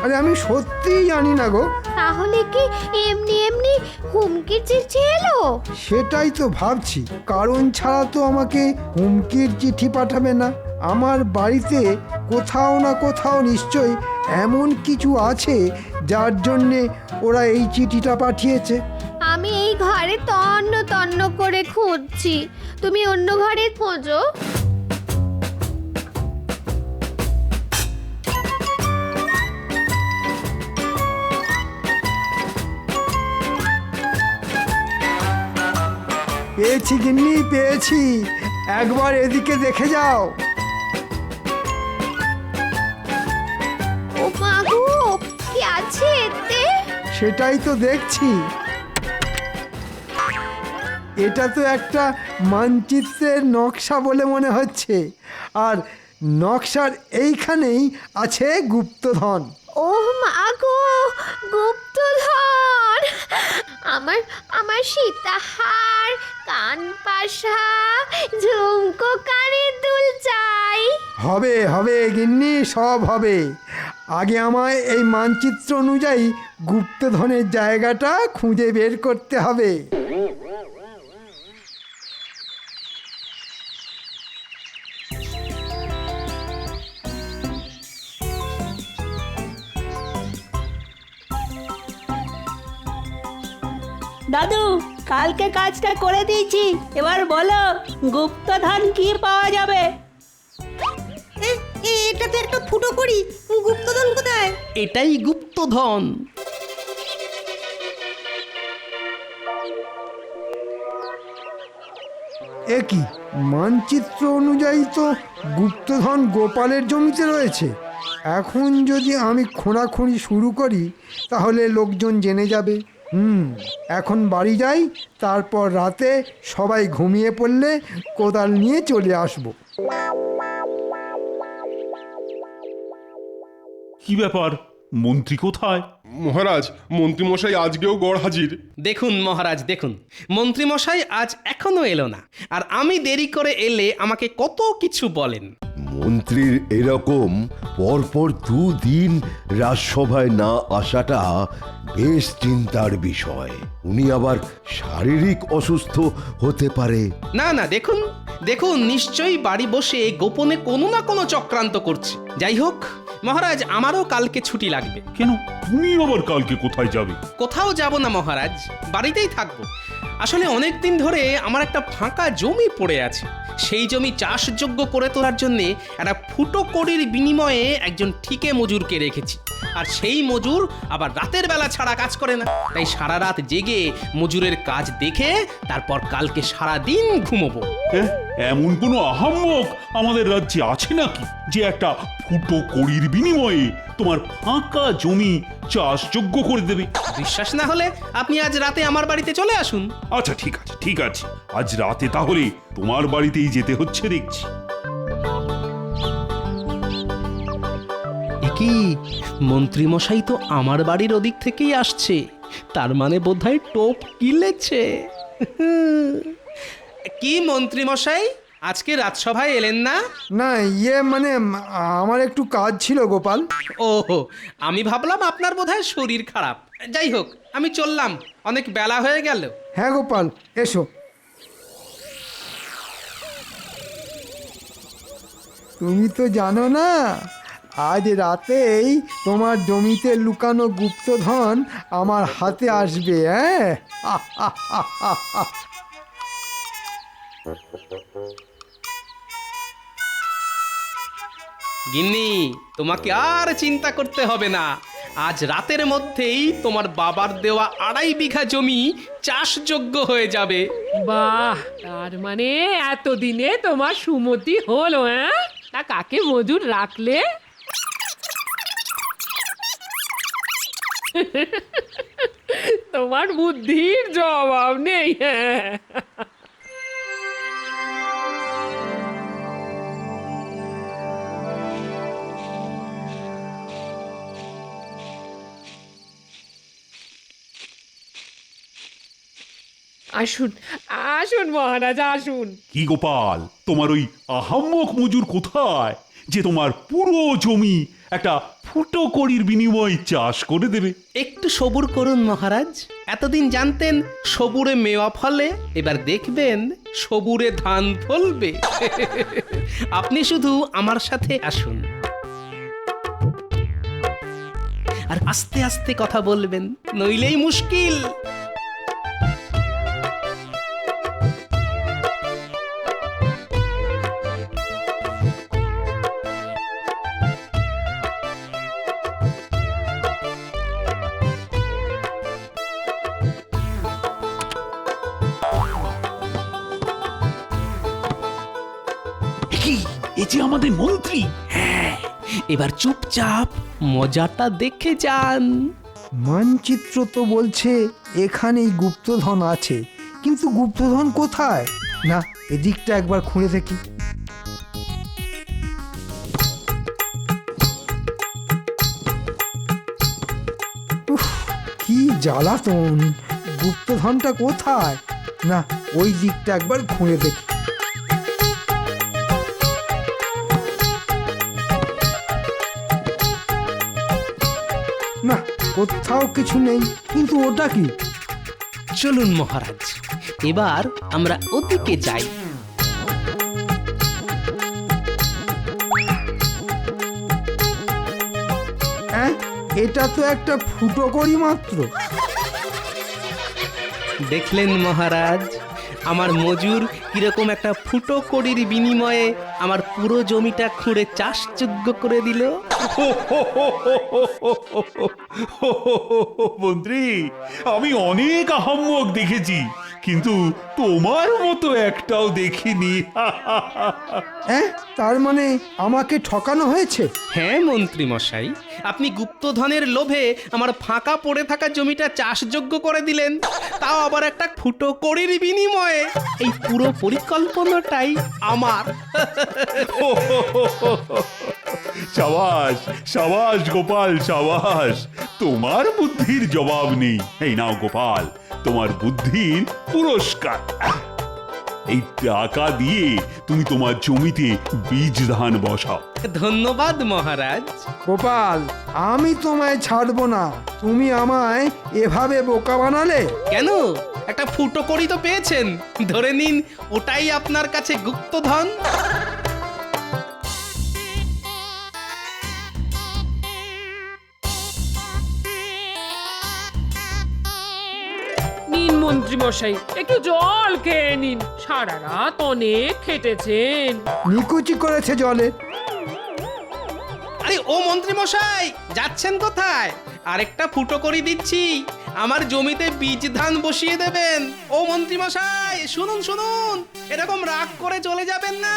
আরে আমি সত্যিই জানি না গো। তাহলে কি এমনি এমনি হুমকির চিঠি এলো? সেটাই তো ভাবছি, কারণ ছাড়া তো আমাকে হুমকির চিঠি পাঠাবে না। আমার বাড়িতে কোথাও না কোথাও নিশ্চয়ই এমন কিছু আছে যার জন্যে ওরা এই চিঠিটা পাঠিয়েছে। আমি এই ঘরে তন্ন তন্ন করে খুঁজছি, তুমি অন্য ঘরে খোঁজো। পেয়েছি গিন্নি, পেয়েছি। একবার এদিকে দেখে যাও। ও মা গো, কি আছে এতে? সেটাই তো দেখছি। এটা তো একটা মানচিত্রের নকশা বলে মনে হচ্ছে, আর নকশার এইখানেই আছে গুপ্তধন। ও মা গো, গুপ্তধন! আমার আমার সীতাহার, কানপাশা, ঝুমকো, কানের দুল চাই। হবে হবে গিন্নি, সব হবে। আগে আমায় এই মানচিত্র অনুযায়ী গুপ্তধনের জায়গাটা খুঁজে বের করতে হবে। দাদু, কালকে কাজটা করে দিয়েছি, এবার বলো গুপ্তধন কি পাওয়া যাবে? এটা তো একটা ফুটো করি, গুপ্তধন কোথায়? এটাই গুপ্তধন। এ কি, মানচিত্র অনুযায়ী তো গুপ্তধন গোপালের জমিতে রয়েছে। এখন যদি আমি খোঁড়াখুঁড়ি শুরু করি তাহলে লোকজন জেনে যাবে। এখন বাড়ি যাই, তারপর রাতে সবাই ঘুমিয়ে পড়লে কোদাল নিয়ে চলে আসব। কি ব্যাপার, মন্ত্রী কোথায়? মহারাজ, মন্ত্রীমশাই আজকেও গড় হাজির। দেখুন মহারাজ, দেখুন মন্ত্রী মশাই আজ এখনো এলো না, আর আমি দেরি করে এলে আমাকে কত কিছু বলেন। মন্ত্রীর এরকম পরপর 2 দিন রাজসভায় না আসাটা বেশ চিন্তার বিষয়। উনি আবার শারীরিক অসুস্থ হতে পারে। না না, দেখুন দেখুন, নিশ্চয়ই বাড়ি বসে গোপনে কোনো না কোনো চক্রান্ত করছে। যাই হোক মহারাজ, আমারও কালকে ছুটি লাগবে। কেন, তুমি আবার কালকে কোথায় যাবে? কোথাও যাব না মহারাজ, বাড়িতেই থাকবো। আসলে অনেক দিন ধরে আমার একটা ফাঁকা জমি পড়ে আছে। সেই জমি চাষযোগ্য করে তোলার জন্য একটা ফুটো কড়ির বিনিময়ে একজন ঠিকে মজুরকে রেখেছি। আর সেই মজুর আবার রাতের বেলা ছাড়া কাজ করে না, তাই সারা রাত জেগে মজুরের কাজ দেখে তারপর কালকে সারা দিন ঘুমোবো। হ্যাঁ, এমন কোনো আহাম্মক আমাদের রাজ্যে আছে নাকি যে একটা ফুটো কড়ির বিনিময়ে তোমার ফাঁকা জমি চাষযোগ্য করে দেবে? বিশ্বাস না হলে আপনি আজ রাতে আমার বাড়িতে চলে আসুন। আচ্ছা ঠিক আছে ঠিক আছে, আজ রাতে তাহলে তোমার বাড়িতেই যেতে হচ্ছে দেখছি। কি মন্ত্রী মশাই তো আমার বাড়ির ওদিক থেকেই আসছে, তার মানে বোধহয় টোপ কিলেছে। কি মন্ত্রী মশাই, আজকে রাজসভায় এলেন না? না ইয়ে মানে আমার একটু কাজ ছিল গোপাল। ওহো, আমি ভাবলাম আপনার বোধহয় শরীর খারাপ। যাই হোক, আমি চললাম, অনেক বেলা হয়ে গেল। হ্যাঁ গোপাল, এসো। তুমি তো জানো না, আজ রাতেই তোমার জমিতে লুকানো গুপ্তধন আমার হাতে আসবে। হ্যাঁ, গিন্নি, তোমাকে আর চিন্তা করতে হবে না। আজ রাতের মধ্যেই তোমার বাবার দেওয়া 2.5 বিঘা জমি চাষযোগ্য হয়ে যাবে। বাহ, তার মানে এতদিনে তোমার সুমতি হলো? হ্যাঁ, তা কাকে মজুর রাখলে? তোমার বুদ্ধির জবাব নেই। হ্যাঁ, আসুন আসুন মহারাজ, আসুন। কি গোপাল, তোমার ওই আহাম্মক মজুর কোথায় যে তোমার পুরো জমি একটা ফুটো কড়ির বিনিময়ে চাষ করে দেবে? একটু সবুর করুন মহারাজ। এতদিন জানতেন সবুরে মেওয়া ফলে, এবার দেখবেন সবুরে ধান ফলবে। আপনি শুধু আমার সাথে আসুন, আর আস্তে আস্তে কথা বলবেন, নইলেই মুশকিল। এ যে আমাদের মন্ত্রী। হ্যাঁ, এবার চুপচাপ মজাটা দেখে যান। মানচিত্র তো বলছে এখানেই গুপ্তধন আছে, কিন্তু গুপ্তধন কোথায়? না, এদিকটা একবার খুঁড়ে দেখি। উফ, কি জ্বালাতন! গুপ্তধনটা কোথায়? না, ওই দিকটা একবার খুঁড়ে দেখি। না, কোথাও কিছু নেই, কিন্তু ওটা কি? চলুন মহারাজ, এবার আমরা ওদিকে যাই। হ্যাঁ, এটা তো একটা ফুটো করি মাত্র। দেখলেন মহারাজ, আমার মজুর কিরকম একটা ফুটো কড়ির বিনিময়ে আমার পুরো জমিটা খুঁড়ে চাষযোগ্য করে দিল। মন্ত্রী, আমি অনেক আহাম্মক দেখেছি, কিন্তু তোমার মতো একটাও দেখিনি। হ্যাঁ, তার মানে আমাকে ঠকানো হয়েছে? হ্যাঁ মন্ত্রী মশাই, আপনি গুপ্তধনের লোভে আমার ফাঁকা পড়ে থাকা জমিটা চাষযোগ্য করে দিলেন, তাও আবার একটা ফুটো কড়ির বিনিময়ে। এই পুরো পরিকল্পনাটাই আমার। সাবাস সাবাস গোপাল, সাবাস, তোমার বুদ্ধির জবাব নেই। এই নাও গোপাল, তোমার বুদ্ধির পুরস্কার। এই টাকা দিয়ে তুমি তোমার জমিতে বীজ ধান বসাও। ধন্যবাদ মহারাজ। গোপাল, আমি তোমায় ছাড়বো না। তুমি আমায় এভাবে বোকা বানালে কেন? একটা ফুটো কড়ি তো পেয়েছেন, ধরে নিন ওটাই আপনার কাছে গুপ্তধন। নিন মন্ত্রী মশাই একটু জল খেয়ে নিন, সারা রাত অনেক খেটেছেন। নিকুচি করেছে জলে। আরে ও মন্ত্রী মশাই, যাচ্ছেন কোথায়? আরেকটা ফুটো করে দিচ্ছি, আমার জমিতে বীজ ধান বসিয়ে দেবেন। ও মন্ত্রী মশাই, শুনুন শুনুন, এরকম রাগ করে চলে যাবেন না।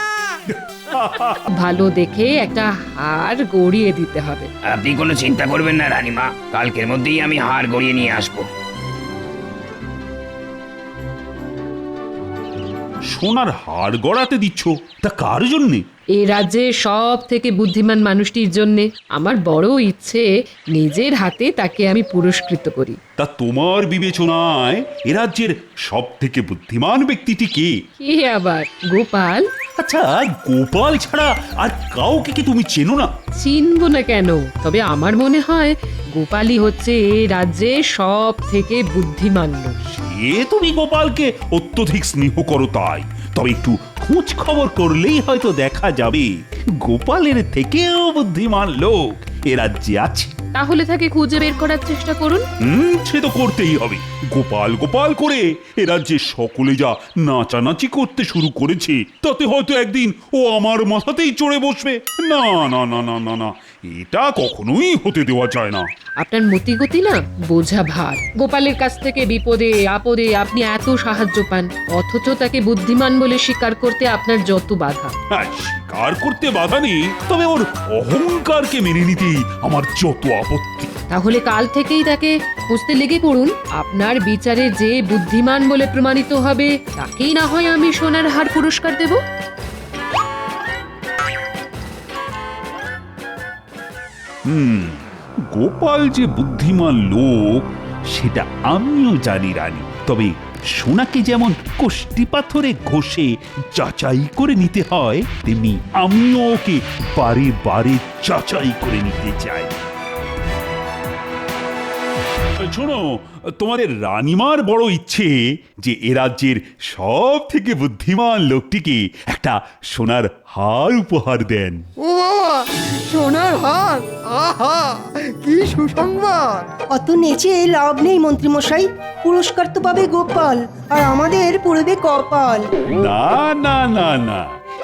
ভালো দেখে একটা হার গড়িয়ে দিতে হবে। আপনি কোনো চিন্তা করবেন না রানীমা, কালকের মধ্যেই আমি হার গড়িয়ে নিয়ে আসবো। সোনার হার গড়াতে দিচ্ছ, তা কার জন্যে? এ রাজ্যে সব থেকে বুদ্ধিমান মানুষটির জন্যে আমার বড় ইচ্ছে নিজের হাতে তাকে আমি পুরস্কৃত করি। তা তোমার বিবেচনায় এ রাজ্যের সব থেকে বুদ্ধিমান ব্যক্তিটি কে? কি আবার, গোপাল? আচ্ছা, গোপাল ছাড়া আর কাউকে কি তুমি চেনো না? চিনবো না কেন? তবে আমার মনে হয় গোপালই হচ্ছে এ রাজ্যে সব থেকে বুদ্ধিমান লোক। সে তুমি গোপালকে অত্যধিক স্নেহ করো তাই, তবে একটু খোঁজ খবর করলেই হয়তো দেখা যাবে গোপালের থেকেও বুদ্ধিমান লোক এ রাজ্যে আছে। তাহলে তাকে খুঁজে বের করার চেষ্টা করুন। সে তো করতেই হবে। গোপাল গোপাল করে এ রাজ্যে সকলে যা নাচানাচি করতে শুরু করেছে, তাতে হয়তো একদিন ও আমার মাথাতেই চড়ে বসবে। না না না না না না, এটা কখনোই হতে দেওয়া যায় না। আপনার মতিগতি না বোঝা ভার। গোপালের কাছ থেকে বিপদে আপদে আপনি এত সাহায্য পান, অথচ তাকে বুদ্ধিমান বলে স্বীকার করতে আপনার যত বাধা। হ্যাঁ, স্বীকার করতে বাধা নেই, তবে ওর অহংকারকে মেনে নিতেই আমার যত আপত্তি। তাহলে কাল থেকেই তাকে খুঁজতে লেগে পড়ুন। আপনার বিচারে যে বুদ্ধিমান বলে প্রমাণিত হবে তাকেই না হয় আমি সোনার হার পুরস্কার দেব। গোপাল যে বুদ্ধিমান লোক সেটা আমিও জানি রানী, তবে সোনাকে যেমন কষ্টি পাথরে ঘষে যাচাই করে নিতে হয়, তেমনি আমিও ওকে বারে বারে যাচাই করে নিতে চাই। শোনো, তোমাদের রানীমার বড় ইচ্ছে যে এ রাজ্যের সব থেকে বুদ্ধিমান লোকটিকে একটা সোনার হার উপহার দেন। ও বাবা, সোনার হার! আহা, কি সুসংবাদ! অত নেচে লাভ নেই মন্ত্রী মশাই, পুরস্কার তো পাবে গোপাল, আর আমাদের পড়বে কপাল। না না না না,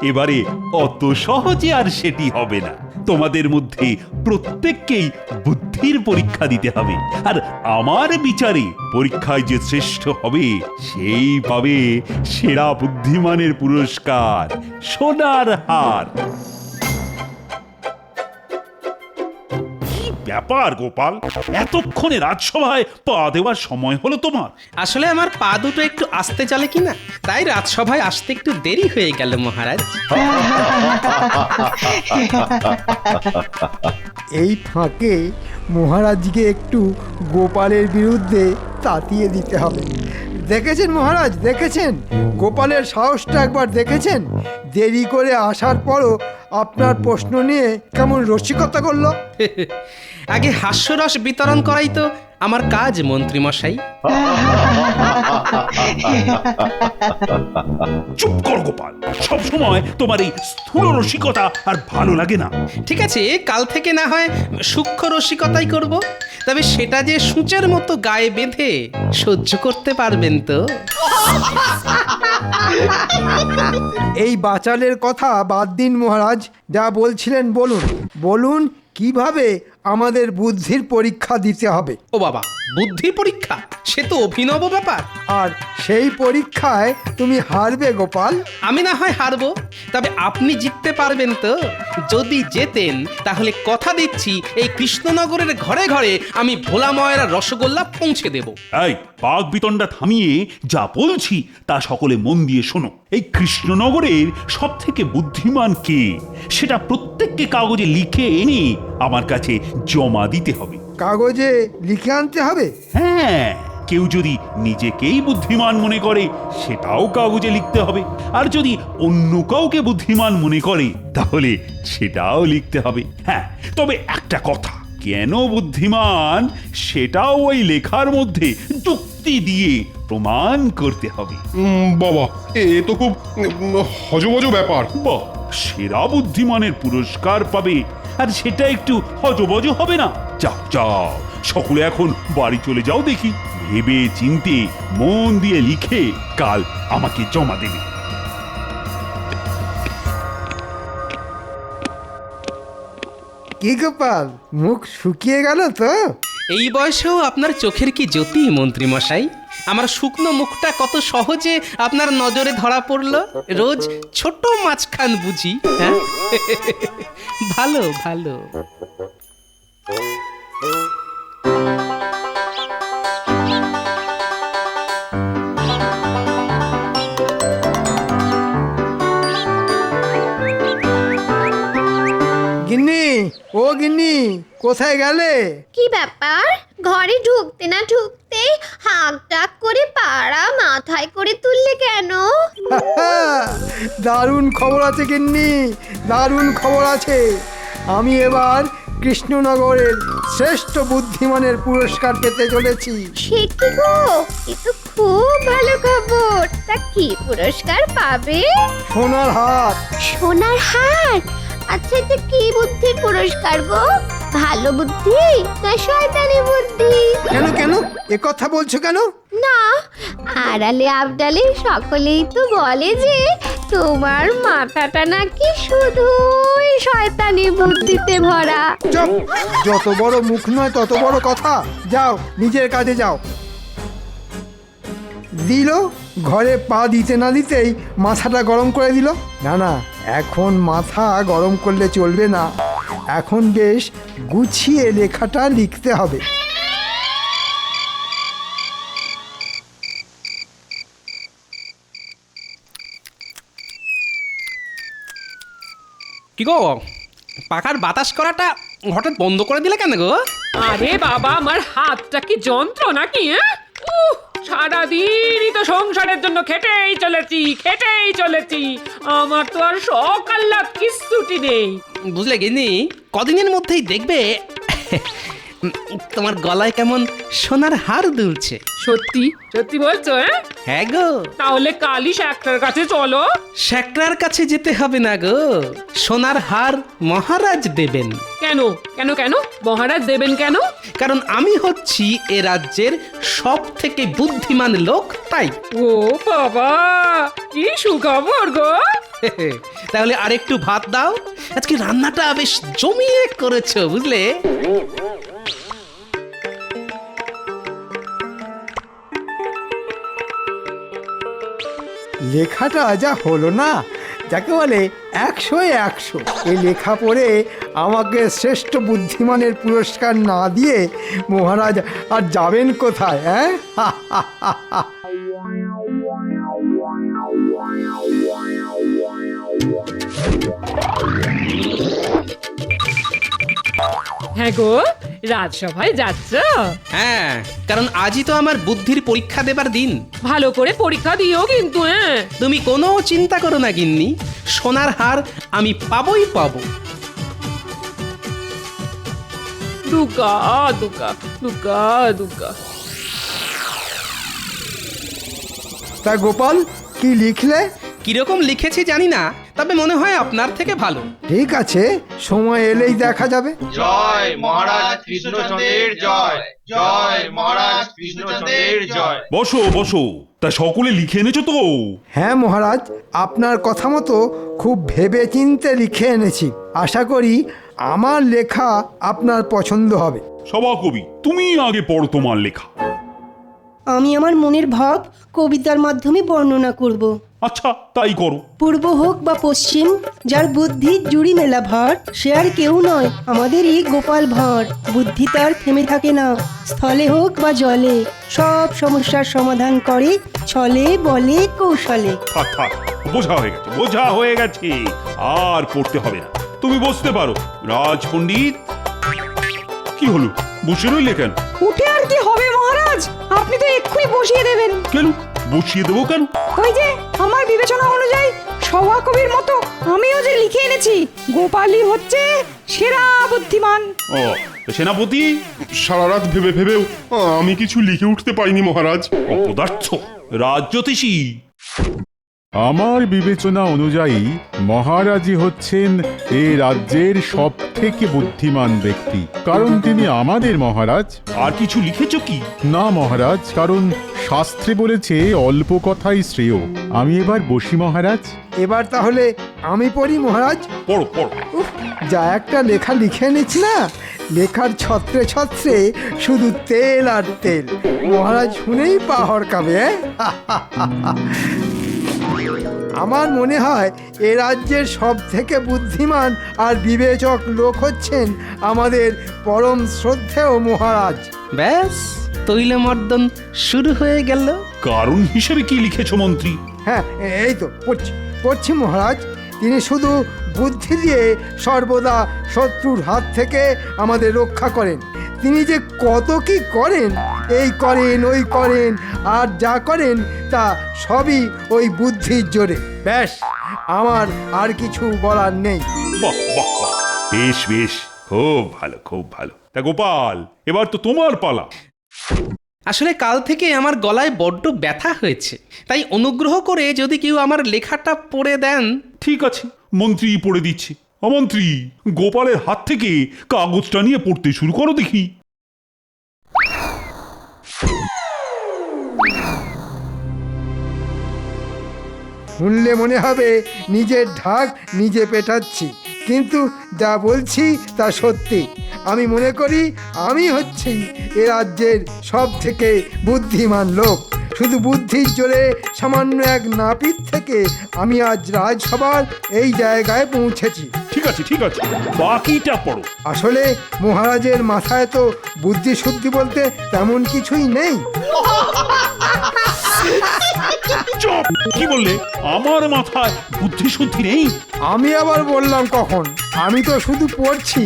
এবারে অত সহজে আর সেটি হবে না। তোমাদের মধ্যে প্রত্যেককেই বুদ্ধির পরীক্ষা দিতে হবে, আর আমার বিচারে পরীক্ষায় যে শ্রেষ্ঠ হবে সেই পাবে সেরা বুদ্ধিমানের পুরস্কার, সোনার হার। ব্যাপার গোপাল, এতক্ষণে রাজসভায় পা দেওয়ার সময় হলো তোমার? আসলে আমার পা দুটো একটু আস্তে চলে কিনা, তাই রাজসভায় আসতে একটু দেরি হয়ে গেল মহারাজ। এই ফাঁকে মহারাজকে একটু গোপালের বিরুদ্ধে তাতিয়ে দিতে হবে। দেখেছেন মহারাজ, দেখেছেন গোপালের সাহসটা একবার দেখেছেন? দেরি করে আসার পরও আপনার প্রশ্ন নিয়ে কেমন রসিকতা করলো। আগে হাস্যরস বিতরণ করাই তো আমার কাজ মন্ত্রী মশাই। চুপ কর গোপাল, সব সময় তোমার এই স্থূল রসিকতা আর ভালো লাগে না। ঠিক আছে, কাল থেকে না হয় সূক্ষ্ম রসিকতাই করব, তবে সেটা যে সূচের মতো গায়ে বেঁধে সহ্য করতে পারবেন তো? এই বাচালের কথা বাদ দিন মহারাজ, যা বলছিলেন বলুন। বলুন কিভাবে আমাদের বুদ্ধির পরীক্ষা দিতে হবে। ও বাবা, বুদ্ধির পরীক্ষা? সে তো অভিনব ব্যাপার। আর সেই পরীক্ষায় তুমি হারবে গোপাল। আমি না হয় হারবো, তবে আপনি জিততে পারবেন তো? যদি জেতেন তাহলে কথা দিচ্ছি এই কৃষ্ণনগরের ঘরে ঘরে আমি ভোলা ময়রা রসগোল্লা পৌঁছে দেব। এই বাঘ বিতণ্ডা থামিয়ে যা বলছি তা সকলে মন দিয়ে শোনো। এই কৃষ্ণনগরের সব থেকে বুদ্ধিমান কে সেটা প্রত্যেককে কাগজে লিখে এনে আমার কাছে জমা দিতে হবে। কাগজে লিখে আনতে হবে? হ্যাঁ, কেউ যদি নিজেকেই বুদ্ধিমান মনে করে সেটাও কাগজে লিখতে হবে, আর যদি অন্য কাউকে বুদ্ধিমান মনে করে তাহলে সেটাও লিখতে হবে। হ্যাঁ, তবে একটা কথা, কেন বুদ্ধিমান সেটাও ওই লেখার মধ্যে যুক্তি দিয়ে প্রমাণ করতে হবে। বাবা, এ তো খুব হজবজ ব্যাপার। বাহ, সেরা বুদ্ধিমানের পুরস্কার পাবে, আর সেটা একটু হজবজ হবে না? যাও যাও, সকলে এখন বাড়ি চলে যাও দেখি। ভেবে চিনতে মন দিয়ে লিখে কাল আমাকে জমা দেবে। কি গোপাল, মুখ শুকিয়ে গেল তো? এই বয়সেও আপনার চোখের কি জ্যোতি মন্ত্রী মশাই! আমার শুকনো মুখটা কত সহজে আপনার নজরে ধরা পড়ল। রোজ ছোট মাছখান বুঝি, হ্যাঁ? ভালো ভালো। গিন্নি, ও গিন্নি, কোথায় গেলে? কি ব্যাপার? ঘরে ঢুকতে না ঢুকতে হাঁক ডাক করে পাড়া মাথায় করে তুললে কেন? দারুণ খবর আছে গিন্নি, দারুণ খবর আছে। আমি এবার কৃষ্ণনগরের শ্রেষ্ঠ বুদ্ধিমানের পুরস্কার পেতে চলেছি। সে কি গো, এ তো খুব ভালো খবর। তা কি পুরস্কার পাবে? সোনার হার। সোনার হার? আচ্ছা, এটা কি বুদ্ধির পুরস্কার গো? ভালো বুদ্ধি না শয়তানি বুদ্ধি? কেন কেন এ কথা বলছো কেন? না, আড়ালে আবডালে সকলেই তো বলে যে তোমার মাথাটা নাকি শুধুই শয়তানি বুদ্ধিতে ভরা। চুপ! যত বড় মুখ নয় তত বড় কথা। যাও, নিজের কাজে যাও। দিল, ঘরে পা দিতে না দিতেই মাথাটা গরম করে দিল। না না, এখন মাথা গরম করলে চলবে না, এখন বেশ গুছিয়ে লেখাটা লিখতে হবে। কি গো, পাখার বাতাস করাটা হঠাৎ বন্ধ করে দিলে কেন গো? আরে বাবা, আমার হাতটা কি যন্ত্র নাকি? সারাদিনই তো সংসারের জন্য খেটেই চলেছি। আমার তো আর শখ আহ্লাদ কিচ্ছুটি নেই। বুঝলে গিন্নি, কদিনের মধ্যেই দেখবে তোমার গলায় কেমন সোনার হার দুলছে। সত্যি সত্যি বলছো? হ্যাঁ গো। তাহলে কালই শ্যাকটার কাছে চলো। শ্যাকরার কাছে যেতে হবে না গো, সোনার হার মহারাজ দেবেন। কেন কেন কেন মহারাজ দেবেন কেন? কারণ আমি হচ্ছি এ রাজ্যের সব থেকে বুদ্ধিমান লোক, তাই। ও বাবা, কি সুখবর গো! তাহলে আরেকটু ভাত দাও, আজকে রান্নাটা বেশ জমিয়ে করেছো, বুঝলে। লেখাটা যা হলো না, যাকে বলে 100-এ 100। এই লেখা পড়ে আমাকে শ্রেষ্ঠ বুদ্ধিমানের পুরস্কার না দিয়ে মহারাজ আর যাবেন কোথায়? হ্যাঁ, হ্যাঁ গো, রাজসভায় যাচ্ছ? হ্যাঁ, কারণ আজই তো আমার বুদ্ধির পরীক্ষা দেবার দিন। ভালো করে পরীক্ষা দিও কিন্তু। তুমি কোনো চিন্তা করো না গিন্নি, সোনার হার আমি পাবোই পাবো। দুগা দুগা দুগা দুগা। তা গোপাল, কি লিখলে? কিরকম লিখেছি জানি না, তবে মনে হয় আপনার থেকে ভালো। ঠিক আছে, সময় এলেই দেখা যাবে। জয় মহারাজ কৃষ্ণচন্দ্রের জয়, জয় মহারাজ কৃষ্ণচন্দ্রের জয়। বসো বসো, তা সকলে লিখে এনেছো তো? হ্যাঁ মহারাজ, আপনার কথা মতো খুব ভেবে চিন্তে লিখে এনেছি। আশা করি আমার লেখা আপনার পছন্দ হবে। সভাকবি, তুমি আগে পড়ো তোমার লেখা। আমি আমার মনের ভাব কবিতার মাধ্যমে বর্ণনা করব। আচ্ছা, তাই করো। পূর্ব হোক বা পশ্চিম, যার বুদ্ধির জুড়ি মেলা ভার, সে আর কেউ নয় আমাদের এই গোপাল ভাঁড়। বুদ্ধি তার থেমে থাকে না, স্থলে হোক বা জলে, সব সমস্যার সমাধান করে ছলে বলে কৌশলে। থাক থাক, বোঝা হয়ে গেছে, আর পড়তে হবে না। তুমি বসতে পারো। রাজপণ্ডিত, কি হলো, বসে রইলে কেন? উঠে আর কি হবে মহারাজ, আপনি তো এক্ষুনি বসিয়ে দেবেন। কেন বসিয়ে দেবো কেন? ওই যে আমার বিবেচনা অনুযায়ী সভাকবির মতো আমিও যে লিখে এনেছি, গোপালই হচ্ছে সেরা বুদ্ধিমান। ও, সেনাপতি? সারা রাত ভেবে ভেবেও আমি কিছু লিখে উঠতে পারিনি মহারাজ। অপদার্থ, রাজ্যতীষী। আমার বিবেচনা অনুযায়ী মহারাজই হচ্ছেন এ রাজ্যের সব থেকে বুদ্ধিমান ব্যক্তি, কারণ তিনি আমাদের মহারাজ। আর কিছু লিখেছ কি? না মহারাজ, কারণ শাস্ত্রে বলেছে অল্প কথাই শ্রেয়। আমি এবার বসি মহারাজ। এবার তাহলে আমি পড়ি মহারাজ। পড়ো পড়ো। উফ, যা একটা লেখা লিখে নিচ্ছি না, লেখার ছত্রে ছত্রে শুধু তেল আর তেল। মহারাজ শুনেই পা হড়কাবে। আমার মনে হয় এ রাজ্যের সব থেকে বুদ্ধিমান আর বিবেচক লোক হচ্ছেন আমাদের পরম শ্রদ্ধেয় মহারাজ। ব্যাস, তৈলমর্দন শুরু হয়ে গেল। কারণ হিসেবে কি লিখেছো মন্ত্রী? হ্যাঁ, এই তো পড়ছি মহারাজ। তিনি শুধু বুদ্ধি দিয়ে সর্বদা শত্রুর হাত থেকে আমাদের রক্ষা করেন। তিনি যে কত কি করেন, এই করেন ওই করেন, আর যা করেন তা সবই ওই বুদ্ধির জোরে। ব্যাস, আমার আর কিছু বলার নেই। বাহ বাহ বাহ, বেশ বেশ, খুব ভালো খুব ভালো। তা গোপাল, এবার তো তোমার পালা। আসলে কাল থেকে আমার গলায় বড্ড ব্যথা হয়েছে, তাই অনুগ্রহ করে যদি কেউ আমার লেখাটা পড়ে দেন। ঠিক আছে, মন্ত্রী পড়ে দিচ্ছে। অমন্ত্রী, গোপালের হাত থেকে কাগজটা নিয়ে পড়তে শুরু করো দেখি। শুনলে মনে হবে নিজের ঢাক নিজে পেটাচ্ছি, কিন্তু যা বলছি তা সত্যি। আমি মনে করি আমি হচ্ছি এ রাজ্যের সব থেকে বুদ্ধিমান লোক। শুধু বুদ্ধির জোরে সামান্য এক নাপিত থেকে আমি আজ রাজসভার এই জায়গায় পৌঁছেছি। ঠিক আছে ঠিক আছে, বাকিটা পড়ো। আসলে মহারাজের মাথায় তো বুদ্ধি শুদ্ধি বলতে তেমন কিছুই নেই। চুপ! কি বললে? আমার মাথায় বুদ্ধি শুদ্ধি নেই? আমি আবার বললাম কখন? আমি তো শুধু পড়ছি,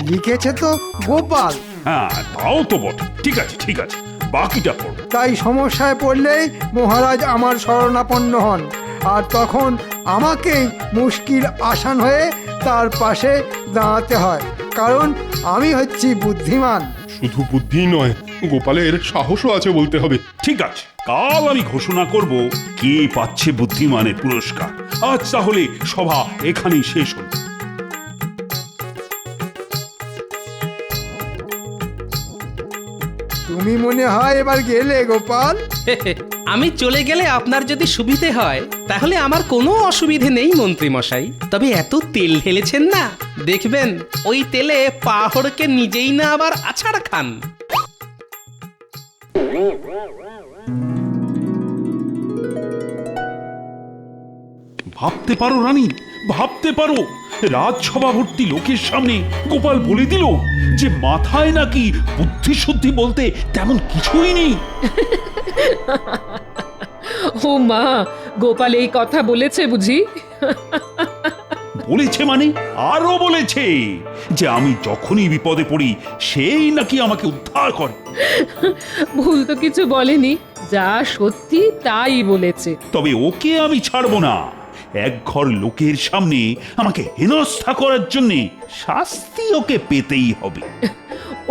লিখেছে তো গোপাল। হ্যাঁ, তাও তো বটে। ঠিক আছে ঠিক আছে, বাকিটা পড়ো। তাই সমস্যায় পড়লেই মহারাজ আমার শরণাপন্ন হন, আর তখন আমাকেই মুশকিল আসান হয়ে তার পাশে দাঁড়াতে হয়, কারণ আমি হচ্ছি বুদ্ধিমান। শুধু বুদ্ধি নয়, গোপালের সাহসও আছে বলতে হবে। ঠিক আছে, কাল আমি ঘোষণা করব কে পাচ্ছে বুদ্ধিমানের পুরস্কার। আজ তাহলে সভা এখানেই শেষ হল। তুমি মনে হয় এবার গেলে গোপাল? আমি চলে গেলে আপনার যদি সুবিধে হয় তাহলে আমার কোনো অসুবিধে নেই মন্ত্রী মশাই। তবে এত তেল ঢেলেছেন না, দেখবেন ওই তেলে পাহড়কে নিজেই না আবার আছাড় খান। ভাবতে পারো রানী, ভাবতে পারো, রাজসভা ভর্তি লোকের সামনে গোপাল বলে দিল যে মাথায় নাকি বুদ্ধি শুদ্ধি বলতে তেমন কিছুই নেই। ও মা, গোপাল এই কথা বলেছে বুঝি? বলেছে মানে আরো বলেছে যে আমি যখনই বিপদে পড়ি সেই নাকি আমাকে উদ্ধার করে। ভুল তো কিছু বলেনি, যা সত্যি তাই বলেছে। তবে ওকে আমি ছাড়বো না। এক ঘর লোকের সামনে আমাকে হেনস্থা করার জন্য শাস্তি ওকে পেতেই হবে।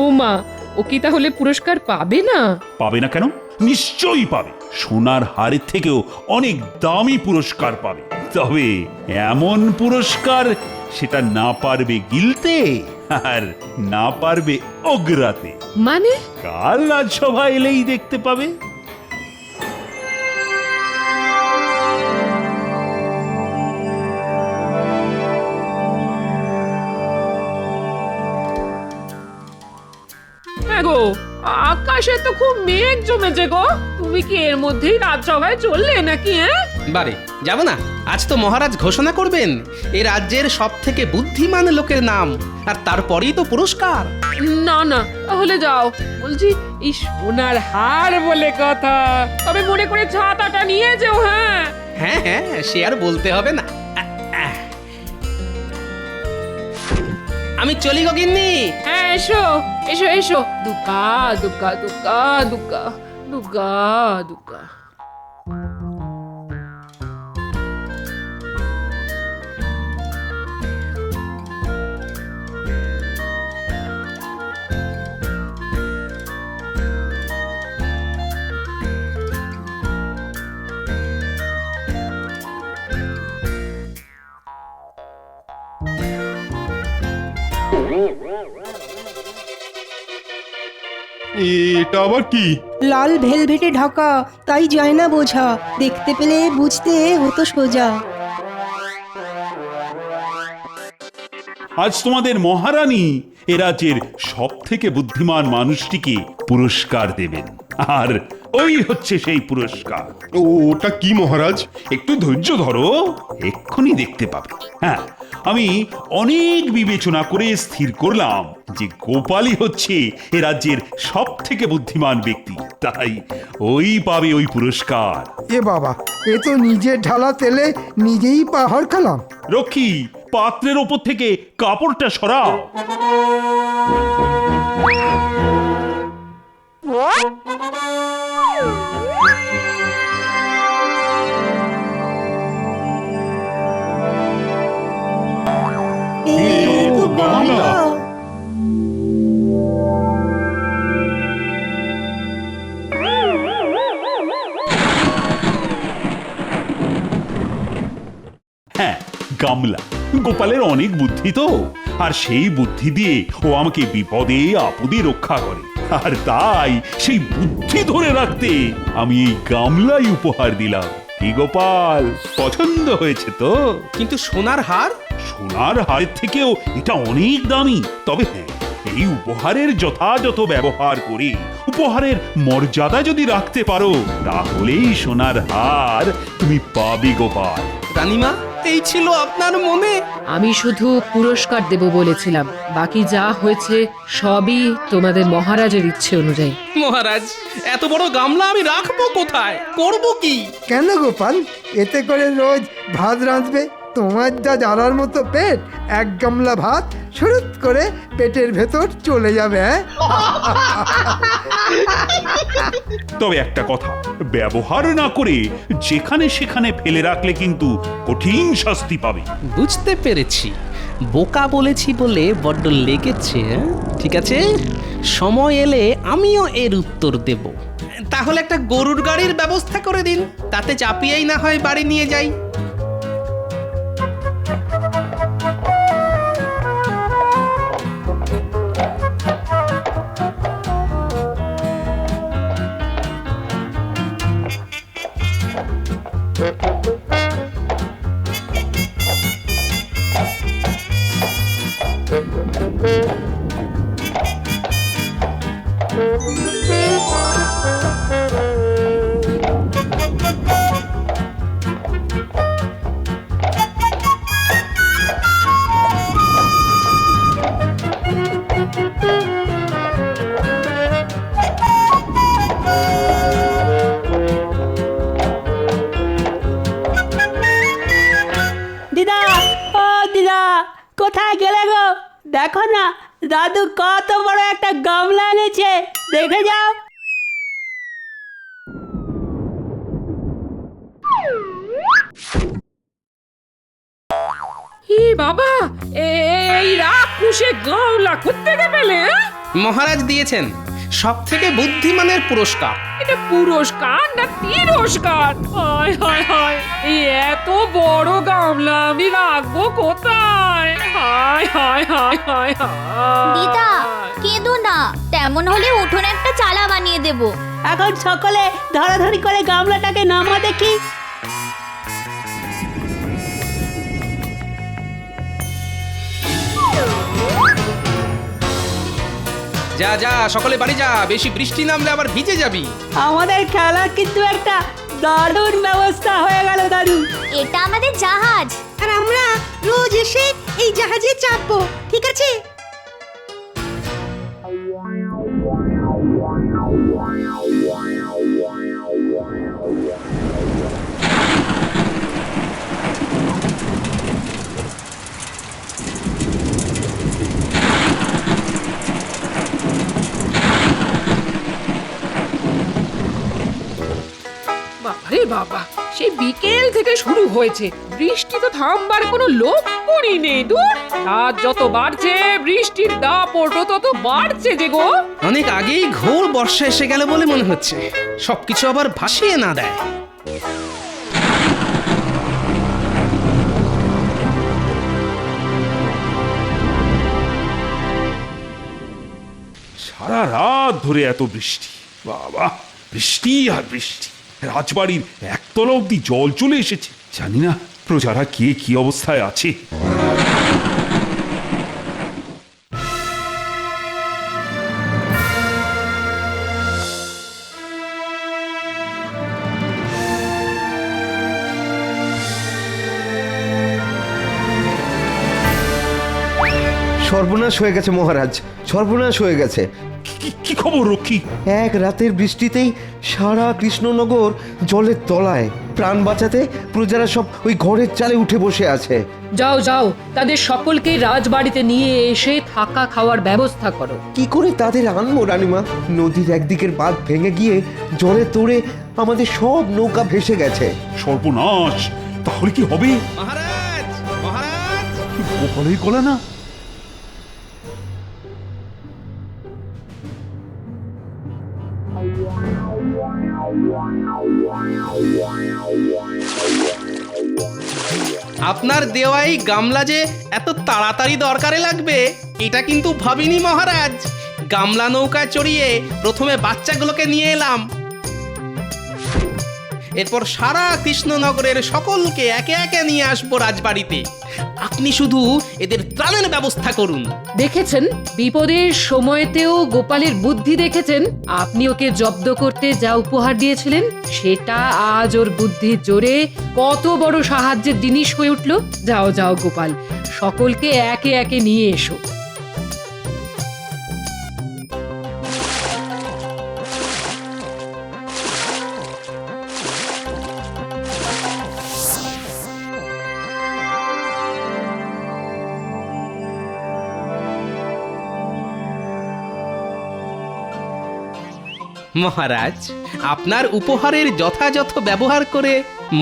ও মা, ও কি তাহলে পুরস্কার পাবে না? পাবে না কেন? নিশ্চয়ই পাবে। সোনার হারের থেকেও অনেক দামি পুরস্কার পাবে। তবে এমন পুরস্কার সেটা না পারবে গিলতে আর না পারবে অগ্রাতে। মানে? কাল রাজসভা এলেই দেখতে পাবে। গো, আকাশে তো খুব মেঘ জমেছে গো। তুমি কি এর মধ্যেই রাজসভায় চললে নাকি? বারে যাব না, আজ তো মহারাজ ঘোষণা করবেন এই রাজ্যের সব থেকে বুদ্ধিমান লোকের নাম, আর তারপরেই তো পুরস্কার। না না, তাহলে যাও। বলছি, এই সোনার হার বলে কথা, তবে মনে করে ছাতাটা নিয়ে যেও। হ্যাঁ হ্যাঁ হ্যাঁ, সে আর বলতে হবে না। আমি চলি গো গিন্নি। হ্যাঁ, এসো এসো এসো। দুকা দুকা দুকা দুকা দুকা দুকা। এটা আবার কি? লাল ভেলভেটে ঢাকা, তাই যায় না বোঝা, দেখতে পেলে বুঝতে হতো সোজা। আজ তোমাদের মহারানী এ রাজ্যের সব থেকে বুদ্ধিমান মানুষটিকে পুরস্কার দেবেন, আর ওই হচ্ছে সেই পুরস্কার। ওটা কি মহারাজ? একটু ধৈর্য ধরো, এক্ষুনি দেখতে পাবে। হ্যাঁ, আমি অনেক বিবেচনা করে স্থির করলাম যে গোপালই হচ্ছে এ রাজ্যের সব থেকে বুদ্ধিমান ব্যক্তি, তাই ওই পাবে ওই পুরস্কার। এ বাবা, এ তো নিজের ঢালা তেলে নিজেই পাহাড় খেলাম। রক্ষী, পাত্রের ওপর থেকে কাপড়টা সরাও। হ্যাঁ, গামলা। গোপালের অনেক বুদ্ধি তো, আর সেই বুদ্ধি দিয়ে ও আমাকে বিপদে আপদে রক্ষা করে, আর তাই সেই বুদ্ধি ধরে রাখতে আমি এই গামলাই উপহার দিলাম। কি গোপাল, পছন্দ হয়েছে তো? কিন্তু সোনার হার? সোনার হারের থেকেও এটা অনেক দামি। তবে হ্যাঁ, এই উপহারের যথাযথ ব্যবহার করে উপহারের মর্যাদা যদি রাখতে পারো, তাহলেই সোনার হার তুমি পাবে গোপাল। রানীমা, এই ছিল আপনার মনে? আমি শুধু পুরস্কার দেব বলেছিলাম, বাকি যা হয়েছে সবই তোমাদের মহারাজের ইচ্ছে অনুযায়ী। মহারাজ, এত বড় গামলা আমি রাখবো কোথায়? করব কি? কেন গোপাল, এতে করে রোজ ভাত রাঁধবে? তোমার যা জ্বালার মতো পেট, এক গামলা ভাত শুরুত করে পেটের ভেতর চলে যাবে। তবে একটা কথা, ব্যবহার না করে যেখানে সেখানে ফেলে রাখলে কিন্তু কঠিন শাস্তি পাবে। বুঝতে পেরেছি, বোকা বলেছি বলে বড্ড লেগেছে। ঠিক আছে, সময় এলে আমিও এর উত্তর দেব। তাহলে একটা গরুর গাড়ির ব্যবস্থা করে দিন, তাতে চাপিয়েই না হয় বাড়ি নিয়ে যাই। দিদা, ও দিদা, কোথায় গেলে গো? দেখো না, দাদু কত বড় একটা গামলা এনেছে, দেখে যাও। হি বাবা, এই রাক্ষসে গামলা কোত্থেকে পেলে? মহারাজ দিয়েছেন সব থেকে বুদ্ধিমানের পুরস্কার। এটা পুরস্কার না তিরস্কার? হায় হায় হায়, এই এত বড় গামলা আমি রাখবো কোথায়? হায় হায় হায় হায় হায়। দিদা, কেঁদো না, তেমন হলে উঠোনে একটা চালা বানিয়ে দেব। এখন সকলে ধরাধরি করে গামলাটাকে নামা দেখি। যা যা, সকলে বাড়ি যা, বেশি বৃষ্টি নামলে আবার ভিজে যাবি। আমাদের খেলার কিন্তু একটা দারুণ ব্যবস্থা হয়ে গেল দাদু। এটা আমাদের জাহাজ, আর আমরা রোজ এসে এই জাহাজে চাপবো, ঠিক আছে? বাবারে বাবা, সেই বিকেল থেকে শুরু হয়েছে, বৃষ্টি তো থামবার কোনো লক্ষণই নেই। দূর, রাত যত বাড়ছে বৃষ্টির দাপটও তত বাড়ছে যে গো। অনেক আগেই ঘোর বর্ষা এসে গেল বলে মনে হচ্ছে, সবকিছু আবার ভাসিয়ে না দেয়। সারা রাত ধরে এত বৃষ্টি, বাবা বৃষ্টি আর বৃষ্টি। রাজবাড়ির একতলা অব্দি জল চলে এসেছে। জানি না প্রজারা কে কি অবস্থায় আছে। সর্বনাশ হয়ে গেছে মহারাজ, সর্বনাশ হয়ে গেছে। কি খবর রক্ষী? এক রাতের বৃষ্টিতেই সারা কৃষ্ণনগর জলের তলায়। প্রাণ বাঁচাতে প্রজারা সব ওই ঘরের চালে উঠে বসে আছে। যাও যাও, তাদের সকলকে রাজবাড়িতে নিয়ে এসে থাকা খাওয়ার ব্যবস্থা করো। কি করে তাদের আনবো রানীমা? নদীর একদিকের বাঁধ ভেঙে গিয়ে জলে তোড়ে আমাদের সব নৌকা ভেসে গেছে। সর্বনাশ! তাহলে কি হবে? মহারাজ, মহারাজ! গোপালের গলা না? আপনার দেওয়াই গামলা যে এত তাড়াতাড়ি দরকারে লাগবে এটা কিন্তু ভাবিনি মহারাজ। গামলা নৌকায় চড়িয়ে প্রথমে বাচ্চাগুলোকে নিয়ে এলাম, এরপর সারা কৃষ্ণনগরের সকলকে একে একে নিয়ে আসবো রাজবাড়িতে। আপনি শুধু এদের ত্রাণের ব্যবস্থা করুন। দেখেছেন, বিপদের সময়তেও গোপালের বুদ্ধি দেখেছেন। আপনি ওকে জব্দ করতে যা উপহার দিয়েছিলেন সেটা আজ ওর বুদ্ধির জোরে কত বড় সাহায্যের জিনিস হয়ে উঠল। যাও যাও গোপাল, সকলকে একে একে নিয়ে এসো। মহারাজ, আপনার উপহারের যথাযথ ব্যবহার করে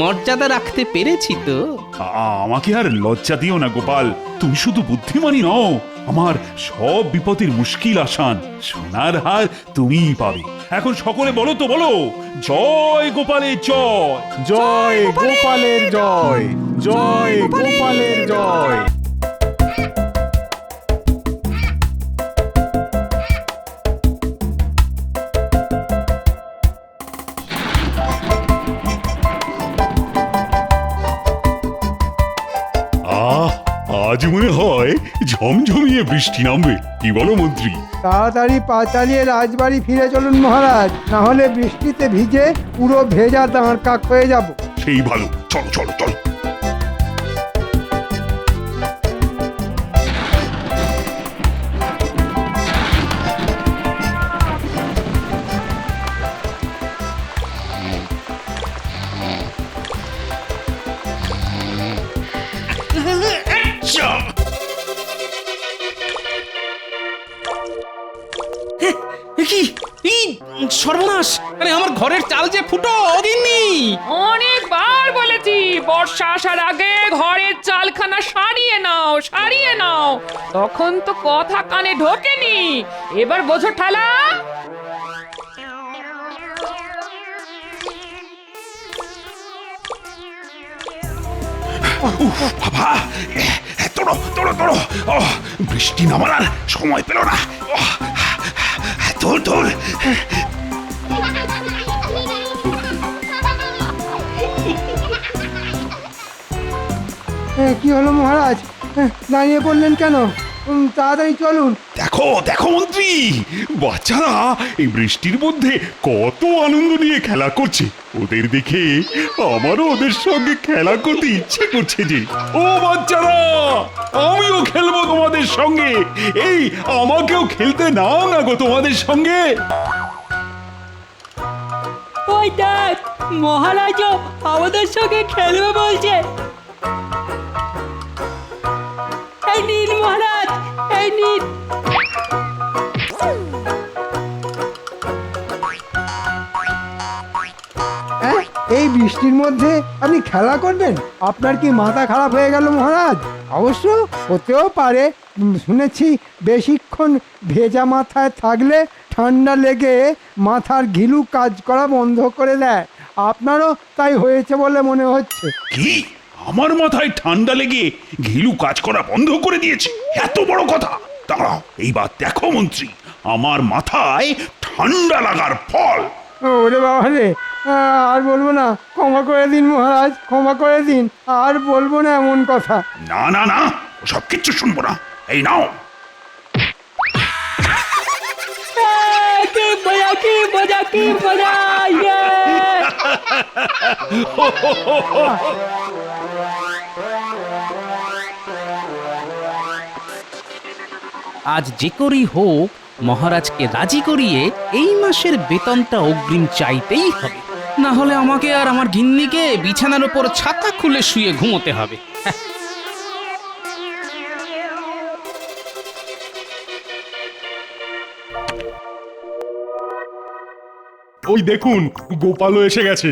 মর্যাদা রাখতে পেরেছি তো? আমাকে আর লজ্জা দিও না গোপাল, তুমি শুধু বুদ্ধিমানই নও, আমার সব বিপদের মুশকিল আসান। সোনার হার তুমিই পাবে। এখন সকলে বলো তো, বলো জয় গোপালের জয়। জয় গোপালের জয়, জয় গোপালের জয়। আজ মনে হয় ঝমঝমিয়ে বৃষ্টি নামবে, কি বলো মন্ত্রী? তাড়াতাড়ি পা চালিয়ে রাজবাড়ি ফিরে চলুন মহারাজ, না হলে বৃষ্টিতে ভিজে পুরো ভেজা দাঁড় কাক হয়ে যাব। সেই ভালো, চলো চলো চলো। সর্বনাশ! আরে আমার ঘরের চাল যে ফুটো অগিন্নি। অনেকবার বলেছি বর্ষা আসার আগে ঘরের চালখানা সারিয়ে নাও, সারিয়ে নাও। তখন তো কথা কানে ঢোকেনি, এবার বোঝো ঠালা। বাবা, তোড়ো তোড়ো তোড়ো, বৃষ্টি নামার আর সময় পেল না। তোর তোর কি হলো মহারাজ, দাঁড়িয়ে পড়লেন কেন? তাড়াতাড়ি চলুন। দেখো দেখো মন্ত্রী, বাচ্চারা এই বৃষ্টির মধ্যে কত আনন্দ নিয়ে খেলা করছে। ওদের দেখে আমারও ওদের সঙ্গে খেলা করতে ইচ্ছে করছে যে। ও বাচ্চারা, আমিও খেলবো তোমাদের সঙ্গে। এই আমাকেও খেলতে নাও না গো তোমাদের সঙ্গে। ওই দেখ, মহারাজও আমাদের সঙ্গে খেলবে বলছে। এই নিন মহারাজ, এই নিন। এই বৃষ্টির মধ্যে আপনি খেলা করবেন? আপনার কি মাথা খারাপ হয়ে গেল মহারাজ? অবশ্য হতেও পারে, শুনেছি বেশিক্ষণ ভেজা মাথায় থাকলে ঠান্ডা লেগে মাথার ঘিলু কাজ করা বন্ধ করে দেয়। আপনারও তাই হয়েছে বলে মনে হচ্ছে। কি? আমার মাথায় ঠান্ডা লেগে ঘিলু কাজ করা বন্ধ করে দিয়েছে? এত বড় কথা? দাঁড়াও, এইবার দেখো মন্ত্রী, আমার মাথায় ঠান্ডা লাগার ফল। ওরে বাবা রে, আর বলবো না, ক্ষমা করে দিন মহারাজ, ক্ষমা করে দিন, আর বলবো না এমন কথা। না না না, সব কিচ্ছু শুনবো না। এই নাও। কি মজা, কি মজা, কি মজা! ইয়ে! আজ যে করেই হোক মহারাজকে রাজি করিয়ে এই মাসের বেতনটা অগ্রিম চাইতেই হবে, না হলে আমাকে আর আমার গিন্নিকে বিছানার উপর ছাতা খুলে শুয়ে ঘুমোতে হবে। ওই দেখুন, গোপালও এসে গেছে।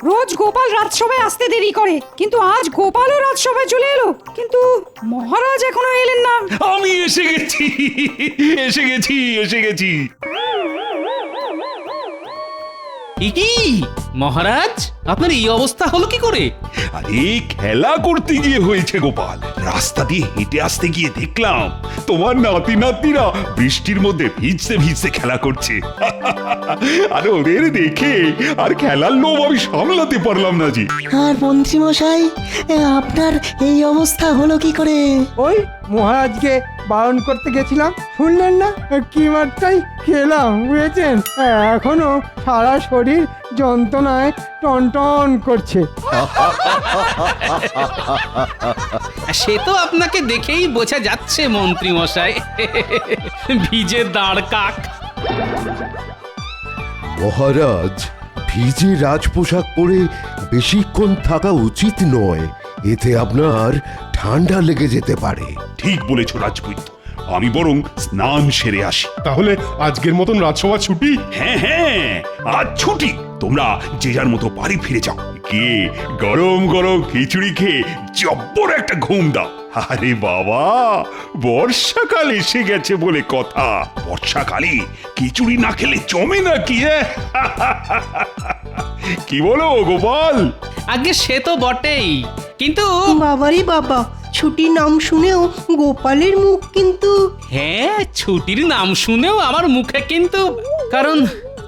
রোজ গোপাল রাজসভায় আসতে দেরি করে, কিন্তু আজ গোপালও রাজসভায় চলে এলো, কিন্তু মহারাজ এখনো এলেন না। আমি এসে গেছি, এসে গেছি, এসে গেছি। কি মহারাজ, আপনার এই অবস্থা হলো কি করে? আরে খেলা করতে গিয়ে হয়েছে গোপাল। রাস্তা দিয়ে হেঁটে আসতে গিয়ে দেখলাম তোমার নাতি নাতনিরা বৃষ্টির মধ্যে ভিজতে ভিজতে খেলা করছে। আর ওদের দেখে আর খেলার লোভ আমি সামলাতে পারলাম না জি। আর মন্ত্রী মশাই, আপনার এই অবস্থা হলো কি করে? ওই মহারাজকে বারণ করতে গেছিলাম, শুনলেন না? কি মাত্রাই খেলাম, বুঝেছেন? এখনো সারা শরীর যন্ত্রণায় টনটন করছে। সে তো আপনাকে দেখেই বোঝা যাচ্ছে মন্ত্রী মশাই, ভিজে দাঁড় কাক। মহারাজ, ভিজে রাজপোশাক পরে বেশিক্ষণ থাকা উচিত নয়, এতে আপনার ঠান্ডা লেগে যেতে পারে। ঠিক বলেছ রাজপুত, আমি বরং স্নান সেরে আসি। তাহলে আজকের মতন রাজসভা ছুটি? হ্যাঁ হ্যাঁ, আজ ছুটি। তোমরা যে যার মতো বাড়ি ফিরে যাও, কে গরম গরম খিচুড়ি খেয়ে জব্বর একটা ঘুম দাও। আরে বাবা, বর্ষাকাল এসে গেছে বলে কথা। বর্ষাকালে খিচুড়ি না খেলে জমে নাকি? কি বলো গোপাল? আগে সে তো বটেই, কিন্তু বাবারে বাবা, ছুটির নাম শুনেও গোপালের মুখ কিন্তু। হ্যাঁ, ছুটির নাম শুনেও আমার মুখে কিন্তু, কারণ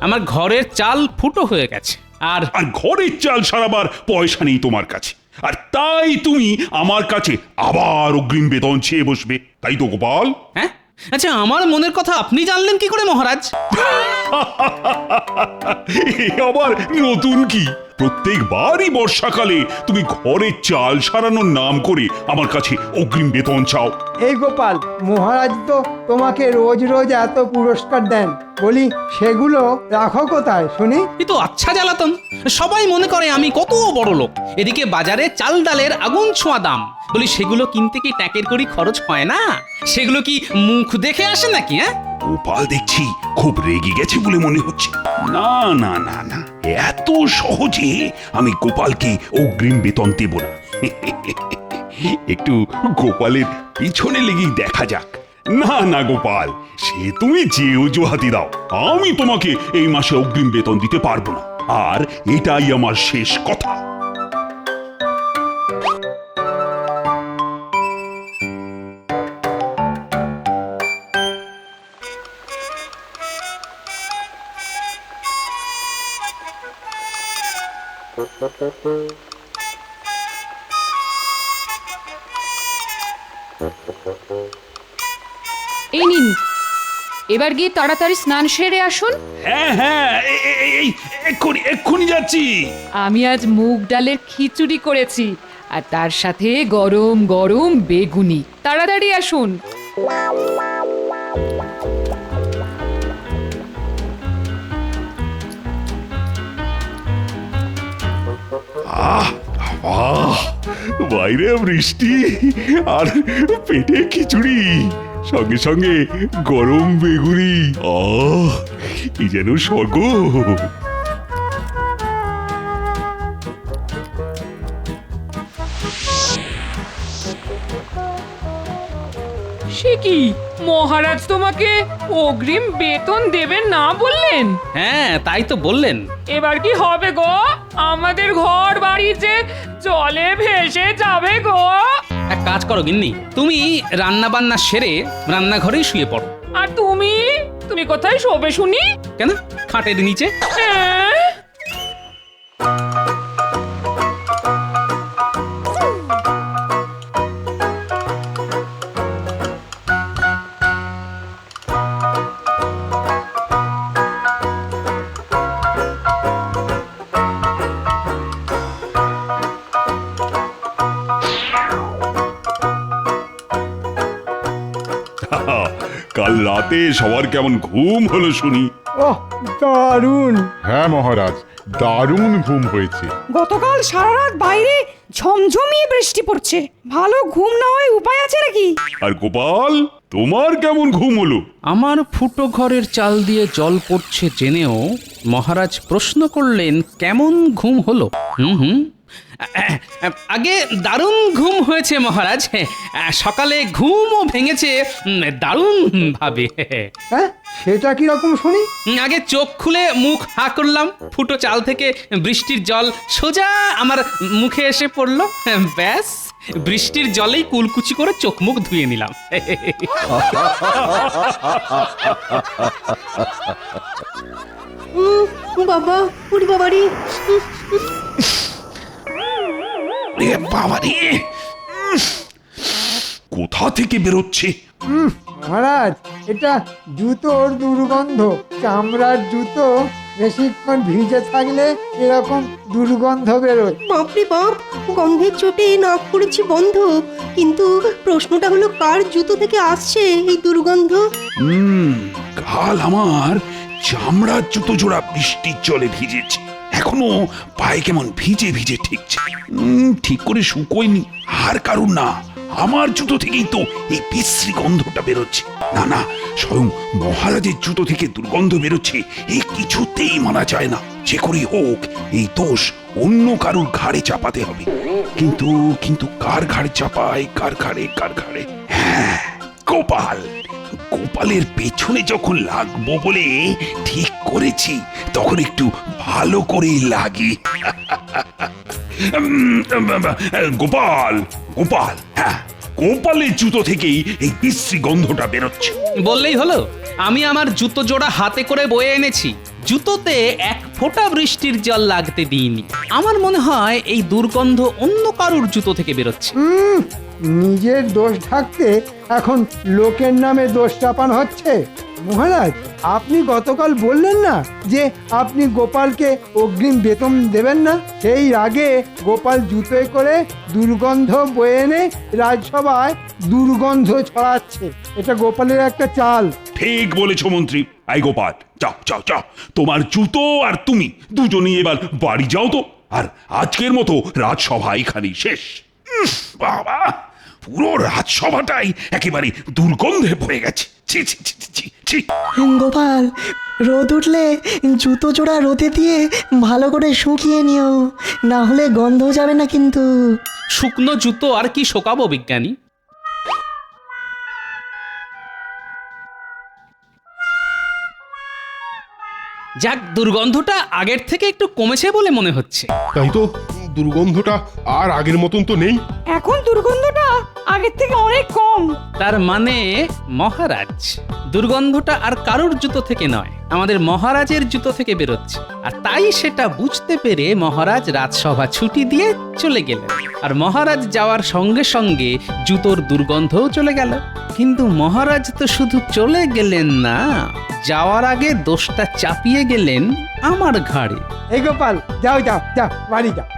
আমার ঘরের চাল ফুটো হয়ে গেছে। আর ঘরের চাল সারাবার পয়সা নেই তোমার কাছে, আর তাই তুমি আমার কাছে আবার অগ্রিম বেতন চেয়ে বসবে, তাই তো গোপাল? হ্যাঁ, আচ্ছা, আমার মনের কথা আপনি জানলেন কি করে মহারাজ? আবার নতুন কি? প্রত্যেকবারই বর্ষাকালে তুমি ঘরের চাল সারানোর নাম করে আমার কাছে অগ্রিম বেতন চাও। এই গোপাল, মহারাজ তো তোমাকে রোজ রোজ এত পুরস্কার দেন, বলি সেগুলো রাখো কোথায় শুনি? এ তো আচ্ছা জ্বালাতন, সবাই মনে করে আমি কত বড় লোক। এদিকে বাজারে চাল ডালের আগুন ছোঁয়া দাম, বলি সেগুলো কিনতে কি ট্যাকের করি খরচ হয় না? সেগুলো কি মুখ দেখে আসে নাকি? হ্যাঁ, গোপাল দেখছি খুব রেগে গেছে বলে মনে হচ্ছে। না না না না, এত সহজে আমি গোপালকে অগ্রিম বেতন দেব না। একটু গোপালের পিছনে লেগে দেখা যাক। না না গোপাল, সে তুমি যে অজুহাতি দাও, আমি তোমাকে এই মাসে অগ্রিম বেতন দিতে পারবো না, আর এটাই আমার শেষ কথা। এই নিন, এবার গিয়ে তাড়াতাড়ি স্নান সেরে আসুন। হ্যাঁ হ্যাঁ, এক্ষুনি যাচ্ছি। আমি আজ মুগ ডালের খিচুড়ি করেছি, আর তার সাথে গরম গরম বেগুনি। তাড়াতাড়ি আসুন। বাইরে বৃষ্টি আর পেটে খিচুড়ি, সঙ্গে সঙ্গে গরম বেগুনি, কি যেন স্বর্গ। সে কি, মহারাজ তোমাকে অগ্রিম বেতন দেবেন না বললেন? হ্যাঁ, তাই তো বললেন। এবার কি হবে গো? আমাদের ঘর বাড়ি যে জলে ভেসে যাবে গো। এক কাজ করো গিন্নি, তুমি রান্না বান্না সেরে রান্নাঘরেই শুয়ে পড়ো। আর তুমি তুমি কোথায় শোবে শুনি? কেন, খাটের নিচে। হ্যাঁ? কাল রাতে সবার কেমন ঘুম হলো শুনি? ওহ, দারুণ। হ্যাঁ মহারাজ, দারুণ ঘুম হয়েছে। গতকাল সারা রাত বাইরে ঝমঝমিয়ে বৃষ্টি পড়ছে, ভালো ঘুম না হয় উপায় আছে নাকি? আর গোপাল, তোমার কেমন ঘুম হলো? আমার ফুটো ঘরের চাল দিয়ে জল পড়ছে জেনেও মহারাজ প্রশ্ন করলেন কেমন ঘুম হলো। হুম, আগে দারুণ ঘুম হয়েছে মহারাজ। সকালে ঘুমও ভেঙেছে দারুণ ভাবে। হ্যাঁ, সেটা কি রকম শুনি? আগে চোখ খুলে মুখ হা করলাম, ফুটো চাল থেকে বৃষ্টির জল সোজা আমার মুখে এসে পড়লো। ব্যাস, বৃষ্টির জলেই কুলকুচি করে চোখ মুখ ধুয়ে নিলাম। বাবা, উড়ি বাবারি। বাবারে, কোথা থেকে বেরোচ্ছে? মহারাজ, এটা জুতোর দুর্গন্ধ। চামড়ার জুতো বেশিক্ষণ ভিজে থাকলে এরকম দুর্গন্ধ বেরোয়। বাপরে বাপ, গন্ধের চোটে নাক পড়েছি বন্ধ। কিন্তু প্রশ্নটা হলো, কার জুতো থেকে আসছে এই দুর্গন্ধ? কাল আমার চামড়ার জুতো জোড়া বৃষ্টির জলে ভিজেছে, এখনো পায়ে কেমন ভিজে ভিজে ঠেকছে। ঠিক করে শুকোয়নি। আর কারণ না, আমার জুতো থেকেই তো এই বিশ্রী গন্ধটা বেরোচ্ছে। না না, স্বয়ং মহারাজের জুতো থেকে দুর্গন্ধ বেরোচ্ছে, এই কিছুতেই মানা যায় না। যে করে হোক এই দোষ অন্য কারুর ঘাড়ে চাপাতে হবে। কিন্তু কিন্তু কার ঘাড়ে চাপায়, কার ঘাড়ে? হ্যাঁ, গোপাল। গোপালের পেছনে যখন লাগবো বলে ঠিক করেছি, তখন একটু ভালো করে লাগি। গোপাল, হ্যাঁ, গোপালের জুতো থেকেই এই বিশ্রী গন্ধটা বেরোচ্ছে। বললেই হলো, আমি আমার জুতো জোড়া হাতে করে বয়ে এনেছি, জুতোতে এক ফোঁটা বৃষ্টির জল লাগতে দিইনি। আমার মনে হয় এই দুর্গন্ধ অন্য কারুর জুতো থেকে বেরোচ্ছে। নিজের দোষ ঢাকতে এখন লোকের নামে দোষ চাপানো হচ্ছে। মহারাজ, আপনি গতকাল বললেন না যে আপনি গোপালকে অগ্রিম বেতন দেবেন না? সেই আগে গোপাল জুতোয় করে দুর্গন্ধ বয়ে এনে রাজসভায় দুর্গন্ধ ছড়াচ্ছে। এটা গোপালের একটা চাল। ঠিক বলেছ মন্ত্রী। আই গোপাল, যাও, তোমার জুতো আর তুমি দুজনেই এবার বাড়ি যাও তো। আর আজকের মতো রাজসভা এখানেই শেষ। বাবা, পুরো রাজসভাটাই একেবারে দুর্গন্ধে ভরে গেছে। ছি ছি ছি ছি ছি। গোপাল, রোদ উঠলে জুতো জোড়া রোদে দিয়ে ভালো করে শুকিয়ে নিও, না হলে গন্ধ যাবে না কিন্তু। শুকনো জুতো আর কি শোকাবো বিজ্ঞানী? যাক, দুর্গন্ধটা আগের থেকে একটু কমেছে বলে মনে হচ্ছে। তাই তো, দুর্গন্ধটা আর আগের মতন তো নেই। এখন দুর্গন্ধটা আগের থেকে অনেক কম। তার মানে মহারাজ, দুর্গন্ধটা আর কারোর জুতো থেকে নয়, আমাদের মহারাজের জুতো থেকে বেরোচ্ছে। আর তাই সেটা বুঝতে পেরে মহারাজ রাজসভা ছুটি দিয়ে চলে গেলেন। আর মহারাজ যাওয়ার সঙ্গে সঙ্গে জুতোর দুর্গন্ধও চলে গেল। কিন্তু মহারাজ তো শুধু চলে গেলেন না, যাওয়ার আগে দোষটা চাপিয়ে গেলেন আমার ঘাড়ে। এই গোপাল, যাও বাড়ি যাও।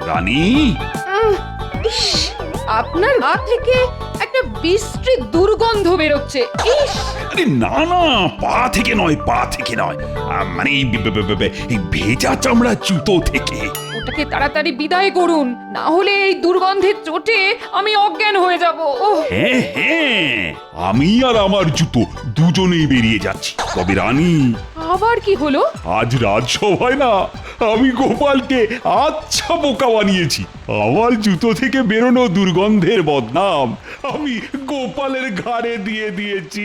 রানী, আপনার গা থেকে একটা বিশ্রী দুর্গন্ধ বেরোচ্ছে। ইস! আরে না না, পা থেকে নয়। মানে এই ভেজা চামড়া জুতো থেকে। ওটাকে তাড়াতাড়ি বিদায় করুন, না হলে এই দুর্গন্ধের চোটে আমি অজ্ঞান হয়ে যাব। হ্যাঁ, আমি আর আমার জুতো দুজনেই বেরিয়ে যাচ্ছি। তবে রানী, আবার কি হলো? আজ রাজসভায় না আমি গোপালকে আচ্ছা বোকা বানিয়েছি। আমার জুতো থেকে বেরোনো দুর্গন্ধের বদনাম আমি গোপালের ঘাড়ে দিয়ে দিয়েছি।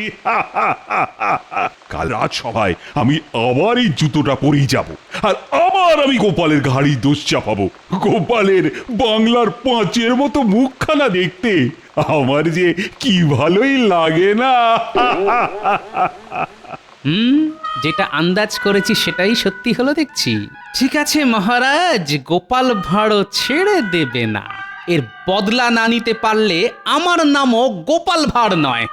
কাল রাজসভায় আমি আবার এই জুতোটা পরেই যাব, আর আবার আমি গোপালের ঘাড়ি দোষ চাপাবো। গোপালের বাংলার পাঁচের মতো মুখখানা দেখতে আমার যে কি ভালোই লাগে না। যেটা আন্দাজ করেছি সেটাই সত্যি হলো দেখছি। ঠিক আছে মহারাজ, গোপাল ভাঁড়ও ছেড়ে দেবে না। এর বদলা না নিতে পারলে আমার নামও গোপাল ভাঁড় নয়।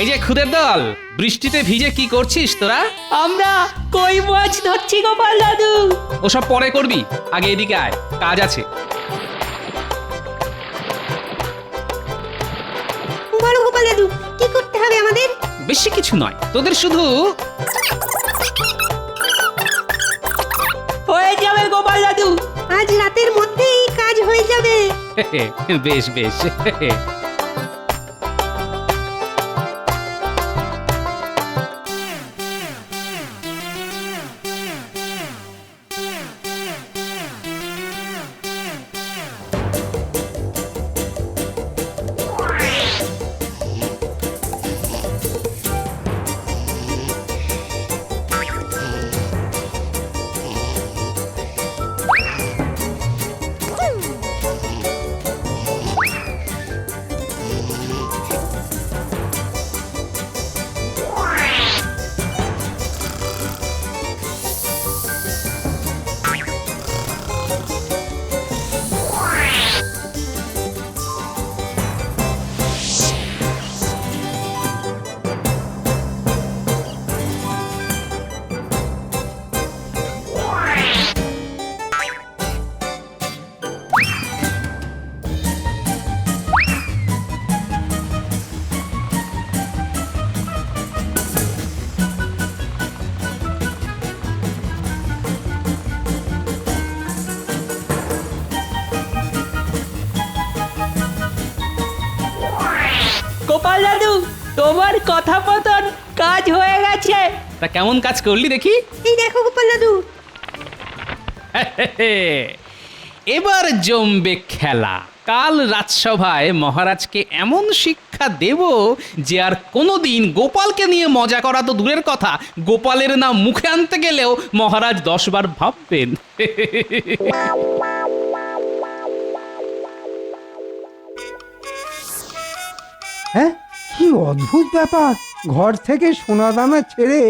এই যে খুদের দল, বৃষ্টিতে ভিজে কি করছিস তোরা? আমরা কই মাছ ধরছি গোপাল দাদু। ওসব পরে করবি, আগে এদিকে আয়, কাজ আছে। বলো গোপাল দাদু, কি করতে হবে আমাদের? বেশি কিছু নয়, তোদের শুধু হয়ে যাবে গোপাল দাদু, আজ রাতের মধ্যেই কাজ হয়ে যাবে। বেশ বেশ। গোপাল দাদু, তোমার কথা মতন কাজ হয়ে গেছে। তা কেমন কাজ করলি দেখি? এই দেখো গোপাল দাদু। এবার জমবে খেলা। কাল রাজসভায় মহারাজকে এমন শিক্ষা দেব যে আর কোনোদিন গোপালকে নিয়ে মজা করা তো দূরের কথা, গোপালের নাম মুখে আনতে গেলেও মহারাজ 10 বার ভাববেন। হ্যাঁ, কি অদ্ভুত ব্যাপার! ঘর থেকে সোনা দানা ছেড়ে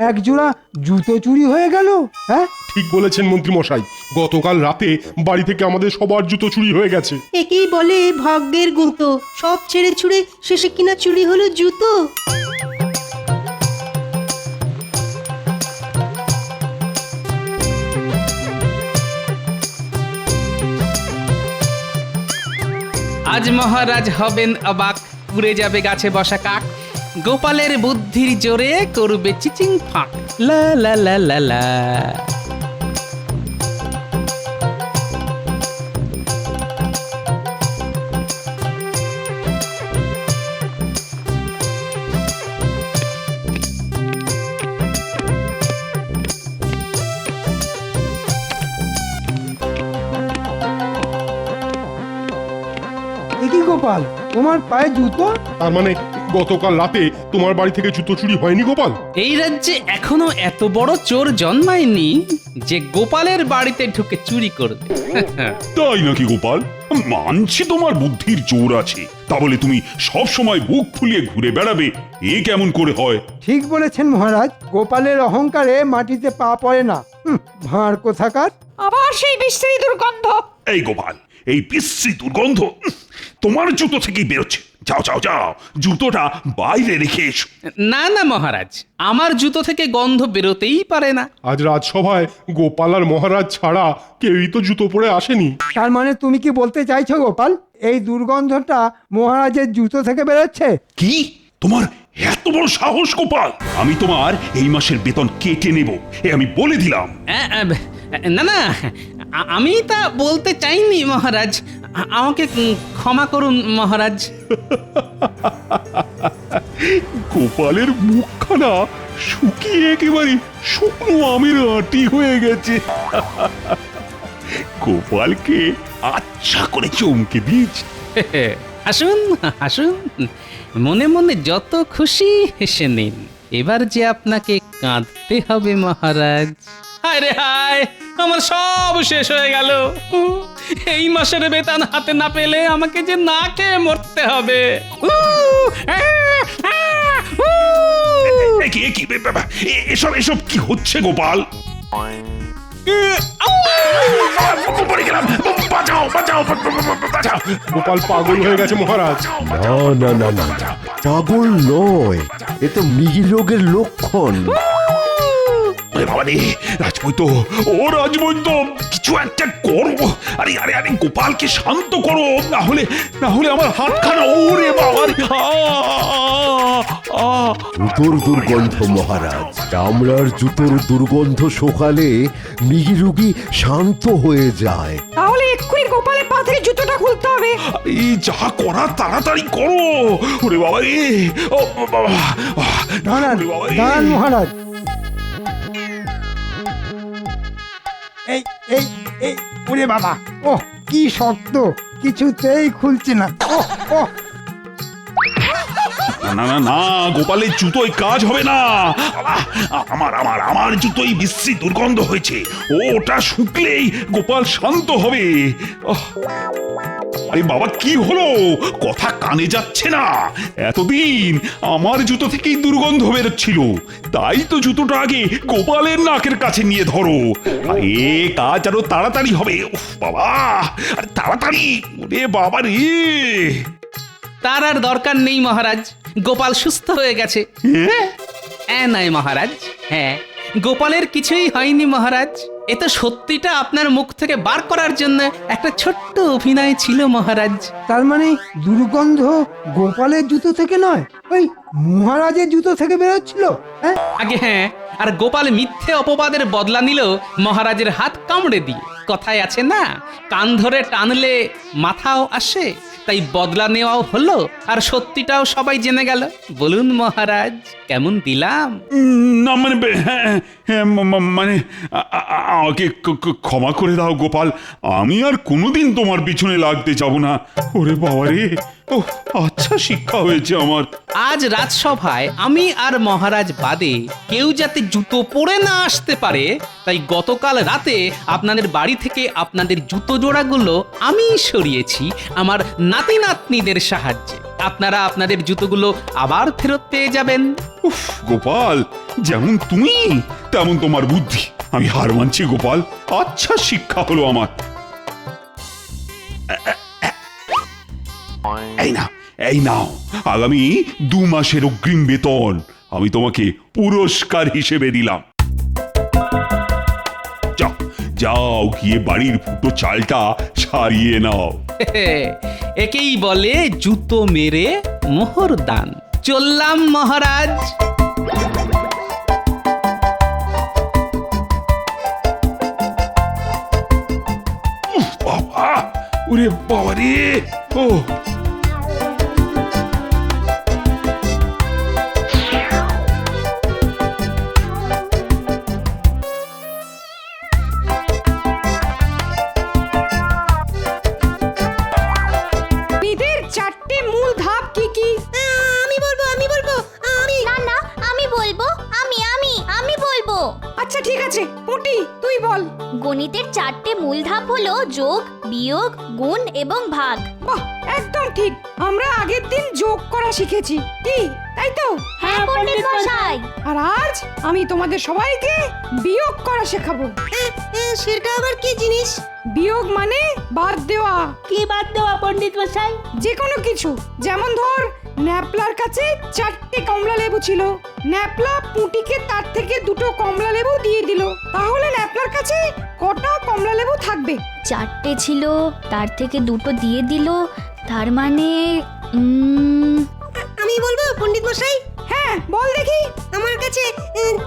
একজোড়া জুতো চুরি হয়ে গেল। হ্যাঁ, ঠিক বলেছেন মন্ত্রী মশাই, গতকাল রাতে বাড়ি থেকে আমাদের সবার জুতো চুরি হয়ে গেছে। একেই বলে ভাগ্যের গুঁতো, সব ছেড়ে ছুড়ে শেষে কিনা চুরি হলো জুতো। আজ মহারাজ হবেন অবাক, উড়ে যাবে গাছে বসা কাক, গোপালের বুদ্ধির জোরে করবে চিচিং ফাঁক। লা লা লা লা লা। কি গোপাল, তোমার পায়ে জুতো? তার মানে গতকাল রাতে তোমার বাড়ি থেকে জুতো চুরি হয়নি গোপাল? এই রাজ্যে এখনো এত বড় চোর জন্মায়নি যে গোপালের বাড়িতে ঢুকে চুরি করবে। তাই নাকি গোপাল? মানছি তোমার বুদ্ধির জোর আছে, তা বলে তুমি সব সময় বুক ফুলিয়ে ঘুরে বেড়াবে, এ কেমন করে হয়? ঠিক বলেছেন মহারাজ, গোপালের অহংকারে মাটিতে পা পড়ে না। ভাঁড় কোথাকার! আবার সেই বিশ্রী দুর্গন্ধ। এই গোপাল, এই বিশ্রী দুর্গন্ধ তোমার জুতো থেকেই বেরোচ্ছে। যাও যাও যাও, জুতোটা বাইরে রেখে এসো। না না মহারাজ, আমার জুতো থেকে গন্ধ বেরোতেই পারে না। আজ রাজসভায় গোপাল আর মহারাজ ছাড়া কেউই তো জুতো পরে আসেনি। তার মানে তুমি কি বলতে চাইছো গোপাল, এই দুর্গন্ধটা মহারাজের জুতো থেকে বেরোচ্ছে? কি তোমার এত বড় সাহস গোপাল? আমি তোমার এই মাসের বেতন কেটে নেব, এ আমি বলে দিলাম। না না, আমি তা বলতে চাইনি মহারাজ, আমাকে ক্ষমা করুন মহারাজ। গোপালের মুখখানা শুকিয়ে একেবারে শুকনো আমের আটি হয়ে গেছে। গোপালকে আচ্ছা করে চমকে দিয়েছি। আসুন আসুন, মনে মনে যত খুশি হেসে নিন। এবার যে আপনাকে কাঁদতে হবে মহারাজ। হায় রে হায়, আমার সব শেষ হয়ে গেল। এই মাসের বেতন হাতে না পেলে আমাকে যে না খেয়ে মরতে হবে। এসব এসব কি হচ্ছে গোপাল? গোপাল পাগল হয়ে গেছে মহারাজ। না না না না, পাগল নয়, এ তো মৃগী রোগের লক্ষণ। রাজবৈদ্য, ও রাজবৈদ্য, কিছু একটা করো। আরে আরে আরে, গোপালকে শান্ত করো, না হলে আমার হাতখানা, ওরে বাবা। জুতোর দুর্গন্ধ মহারাজ, চামড়ার জুতোর দুর্গন্ধ শোকালে মৃগী রোগী শান্ত হয়ে যায়। তাহলে এক্ষুনি গোপালের পা থেকে জুতোটা খুলতে হবে। এই যা করা তাড়াতাড়ি করো। ওরে বাবা রে, ও বাবা। দাঁড়ান মহারাজ, এই এই এই, ওরে বাবা, ও কি শক্ত, কিছুতেই খুলছে না। ও না না না, গোপালের জুতোয় কাজ হবে না। আমার জুতোই বিশ্রী দুর্গন্ধ হয়েছে, ওটা শুকলেই গোপাল শান্ত হবে। আরে বাবা, কি হলো? কথা কানে যাচ্ছে না। এতদিন আমার জুতো থেকেই দুর্গন্ধ বেরোচ্ছিল, তাই তো জুতোটা আগে গোপালের নাকের কাছে নিয়ে ধরো। আরে কাজ আরো তাড়াতাড়ি হবে। উফ বাবা, আরে তাড়াতাড়ি, ওরে বাবা রে। তার আর দরকার নেই মহারাজ, গোপাল সুস্থ হয়ে গেছে। নয় মহারাজ, হ্যাঁ, গোপালের কিছুই হয়নি মহারাজ। এ তো সত্যিটা আপনার মুখ থেকে বার করার জন্য একটা ছোট্ট অভিনয় ছিল মহারাজ। তার মানে দুর্গন্ধ গোপালের জুতো থেকে নয়, ওই মহারাজের জুতো থেকে বেরোচ্ছিল। আগে হ্যাঁ, আর গোপাল মিথ্যে অপবাদের বদলা নিল মহারাজের হাত কামড়ে দিয়ে। কথায় আছে না, কান ধরে টানলে মাথাও আসে, তাই বদলা নেওয়াও হলো, আর সত্যিটাও সবাই জেনে গেল। বলুন মহারাজ, কেমন দিলাম? না মানে, মানে আমাকে ক্ষমা করে দাও গোপাল, আমি আর কোনোদিন তোমার পিছনে লাগতে যাব না। ওরে বাবা রে, ও আচ্ছা শিক্ষা হয়েছে আমার। আজ রাজসভায় আমি আর মহারাজ বাদে কেউ যাতে জুতো পরে না আসতে পারে, তাই গতকাল রাতে আপনাদের বাড়ি থেকে আপনাদের জুতো জোড়াগুলো আমি সরিয়েছি আমার নাতি নাতনিদের সাহায্যে। আপনারা আপনাদের জুতোগুলো আবার ফেরত পেয়ে যাবেন। উফ গোপাল, যেমন তুমি তেমন তোমার বুদ্ধি। আমি হার মানছি গোপাল, আচ্ছা শিক্ষা হলো আমার। এই নাও আগামী 2 মাসের অগ্রিম বেতন আমি তোমাকে পুরস্কার হিসেবে দিলাম। যাও গিয়ে বাড়ির ফুটো চালটা সারিয়ে নাও। একেই বলে জুতো মেরে মোহর দান। চললাম মহারাজ। বাবা, ওরে বাবা রে, ও গণিতের 4টে মূল ধাপ হলো যোগ, বিয়োগ, গুণ এবং ভাগ। বাহ, একদম ঠিক। আমরা আগের দিন যোগ করা শিখেছি, কি তাই তো? হ্যাঁ পণ্ডিত মশাই। আর আজ আমি তোমাদের সবাইকে বিয়োগ করা শেখাবো। সেটা আবার কি জিনিস? বিয়োগ মানে বাদ দেওয়া। কি বাদ দেওয়া পণ্ডিত মশাই? যে কোনো কিছু, যেমন ধর ন্যাপলার কাছে 4টে কমলা লেবু ছিল, ন্যাপলা পুঁটিকে তার থেকে 2টো কমলা লেবু দিয়ে দিল, তাহলে ন্যাপলার কাছে কটা কমলা লেবু থাকবে? 4টে ছিল, তার থেকে 2টো দিয়ে দিল, তার মানে আমি বলবো পণ্ডিত মশাই? হ্যাঁ বল দেখি। আমার কাছে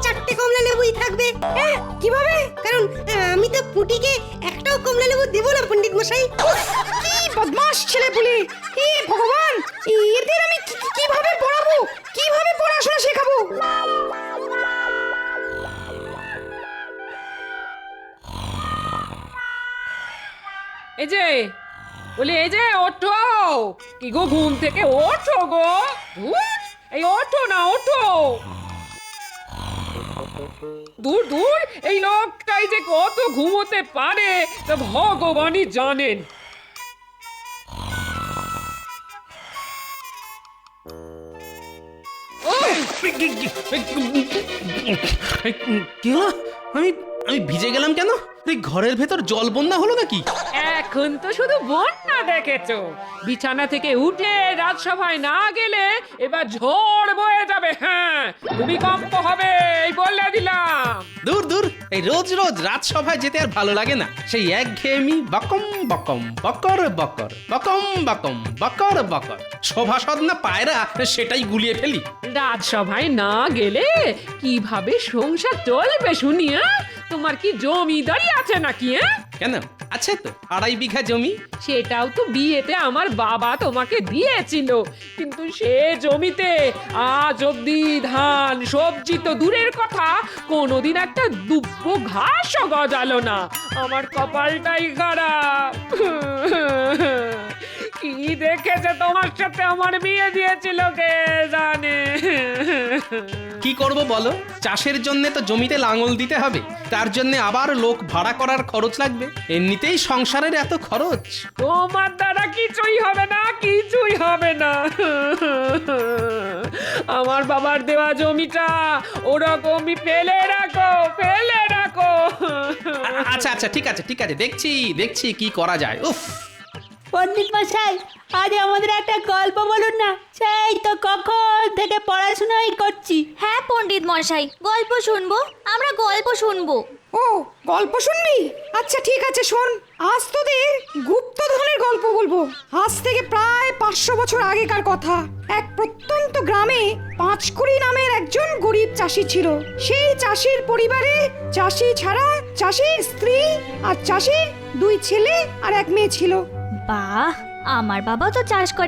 4টে কমলা লেবুই থাকবে। কিভাবে? কারণ আমি তো পুটিকে একটাও কমলা লেবু দেব না পণ্ডিত মশাই। কি বদমাশ ছেলেপুলে! হে ভগবান, এদের আমি কিভাবে পড়াবো, কিভাবে পড়াশোনা শেখাবো? এই যে বলি, এই যে ওঠো, কি গো ঘুম থেকে ওঠো গো, ধুর, এই ওঠো না, ওঠো। দূর দূর, এই লোকটাই যে কত ঘুমোতে পারে তা ভগবানই জানেন। কি হলো? আমি আমি ভিজে গেলাম কেন? এই ঘরের ভেতর জল বন্যা হলো নাকি? এখন তো শুধু বন্যা দেখেছো, বিছানা থেকে উঠে রাজসভায় না গেলে এবার ঝড় বয়ে যাবে। হ্যাঁ, ভূমিকম্প হবে, এই বলে দিলাম। দূর দূর, এই রোজ রোজ রাজসভায় যেতে আর ভালো লাগে না। সেই একঘেয়েমি বকম বকম বকর বকর বকম বকম বকর বকর। সভাসদ না পায়রা, সেটাই গুলিয়ে ফেলি। রাজসভায় না গেলে কিভাবে সংসার চলবে শুনি? তোমার কি জমিদারি আছে নাকি? কেন, আছে তো 2.5 বিঘা জমি। সেটাও তো বিয়েতে আমার বাবা তোমাকে দিয়েছিল, কিন্তু সে জমিতে আজ অব্দি ধান সবজি তো দূরের কথা, কোনোদিন একটা দুব্বো ঘাসও গজালো না। আমার কপালটাই খারাপ। কি দেখেছে তোমার সাথে আমার বিয়ে দিয়েছিল কে জানে। কি করব বলো? চাষের জন্য তো জমিতে লাঙল দিতে হবে, তার জন্য আবার লোক ভাড়া করার খরচ লাগবে। এমনিতেই সংসারের এত খরচ। তোমার দ্বারা কিছুই হবে না, কিছুই হবে না। আমার বাবার দেওয়া জমিটা ওরকমই ফেলে রাখো, ফেলে রাখো। আচ্ছা আচ্ছা, ঠিক আছে ঠিক আছে, দেখছি দেখছি কি করা যায়। উফ, পণ্ডিত মশাই, আজ আমাদের একটা গল্প বলুন না, সেই তো কখন থেকে পড়াশোনাই করছি। হ্যাঁ পণ্ডিত মশাই, গল্প শুনবো, আমরা গল্প শুনবো। ও, গল্প শুনবি? আচ্ছা ঠিক আছে, শোন। আজ তোদের গুপ্তধনের গল্প বলবো। আজ থেকে প্রায় 500 বছর আগেকার কথা। এক প্রত্যন্ত গ্রামে পাঁচকুড়ি নামের একজন গরিব চাষি ছিল। সেই চাষির পরিবারে চাষি ছাড়া চাষির স্ত্রী আর চাষির 2 ছেলে আর 1 মেয়ে ছিল। বাহ, আমার বাবা তো চাষ করে।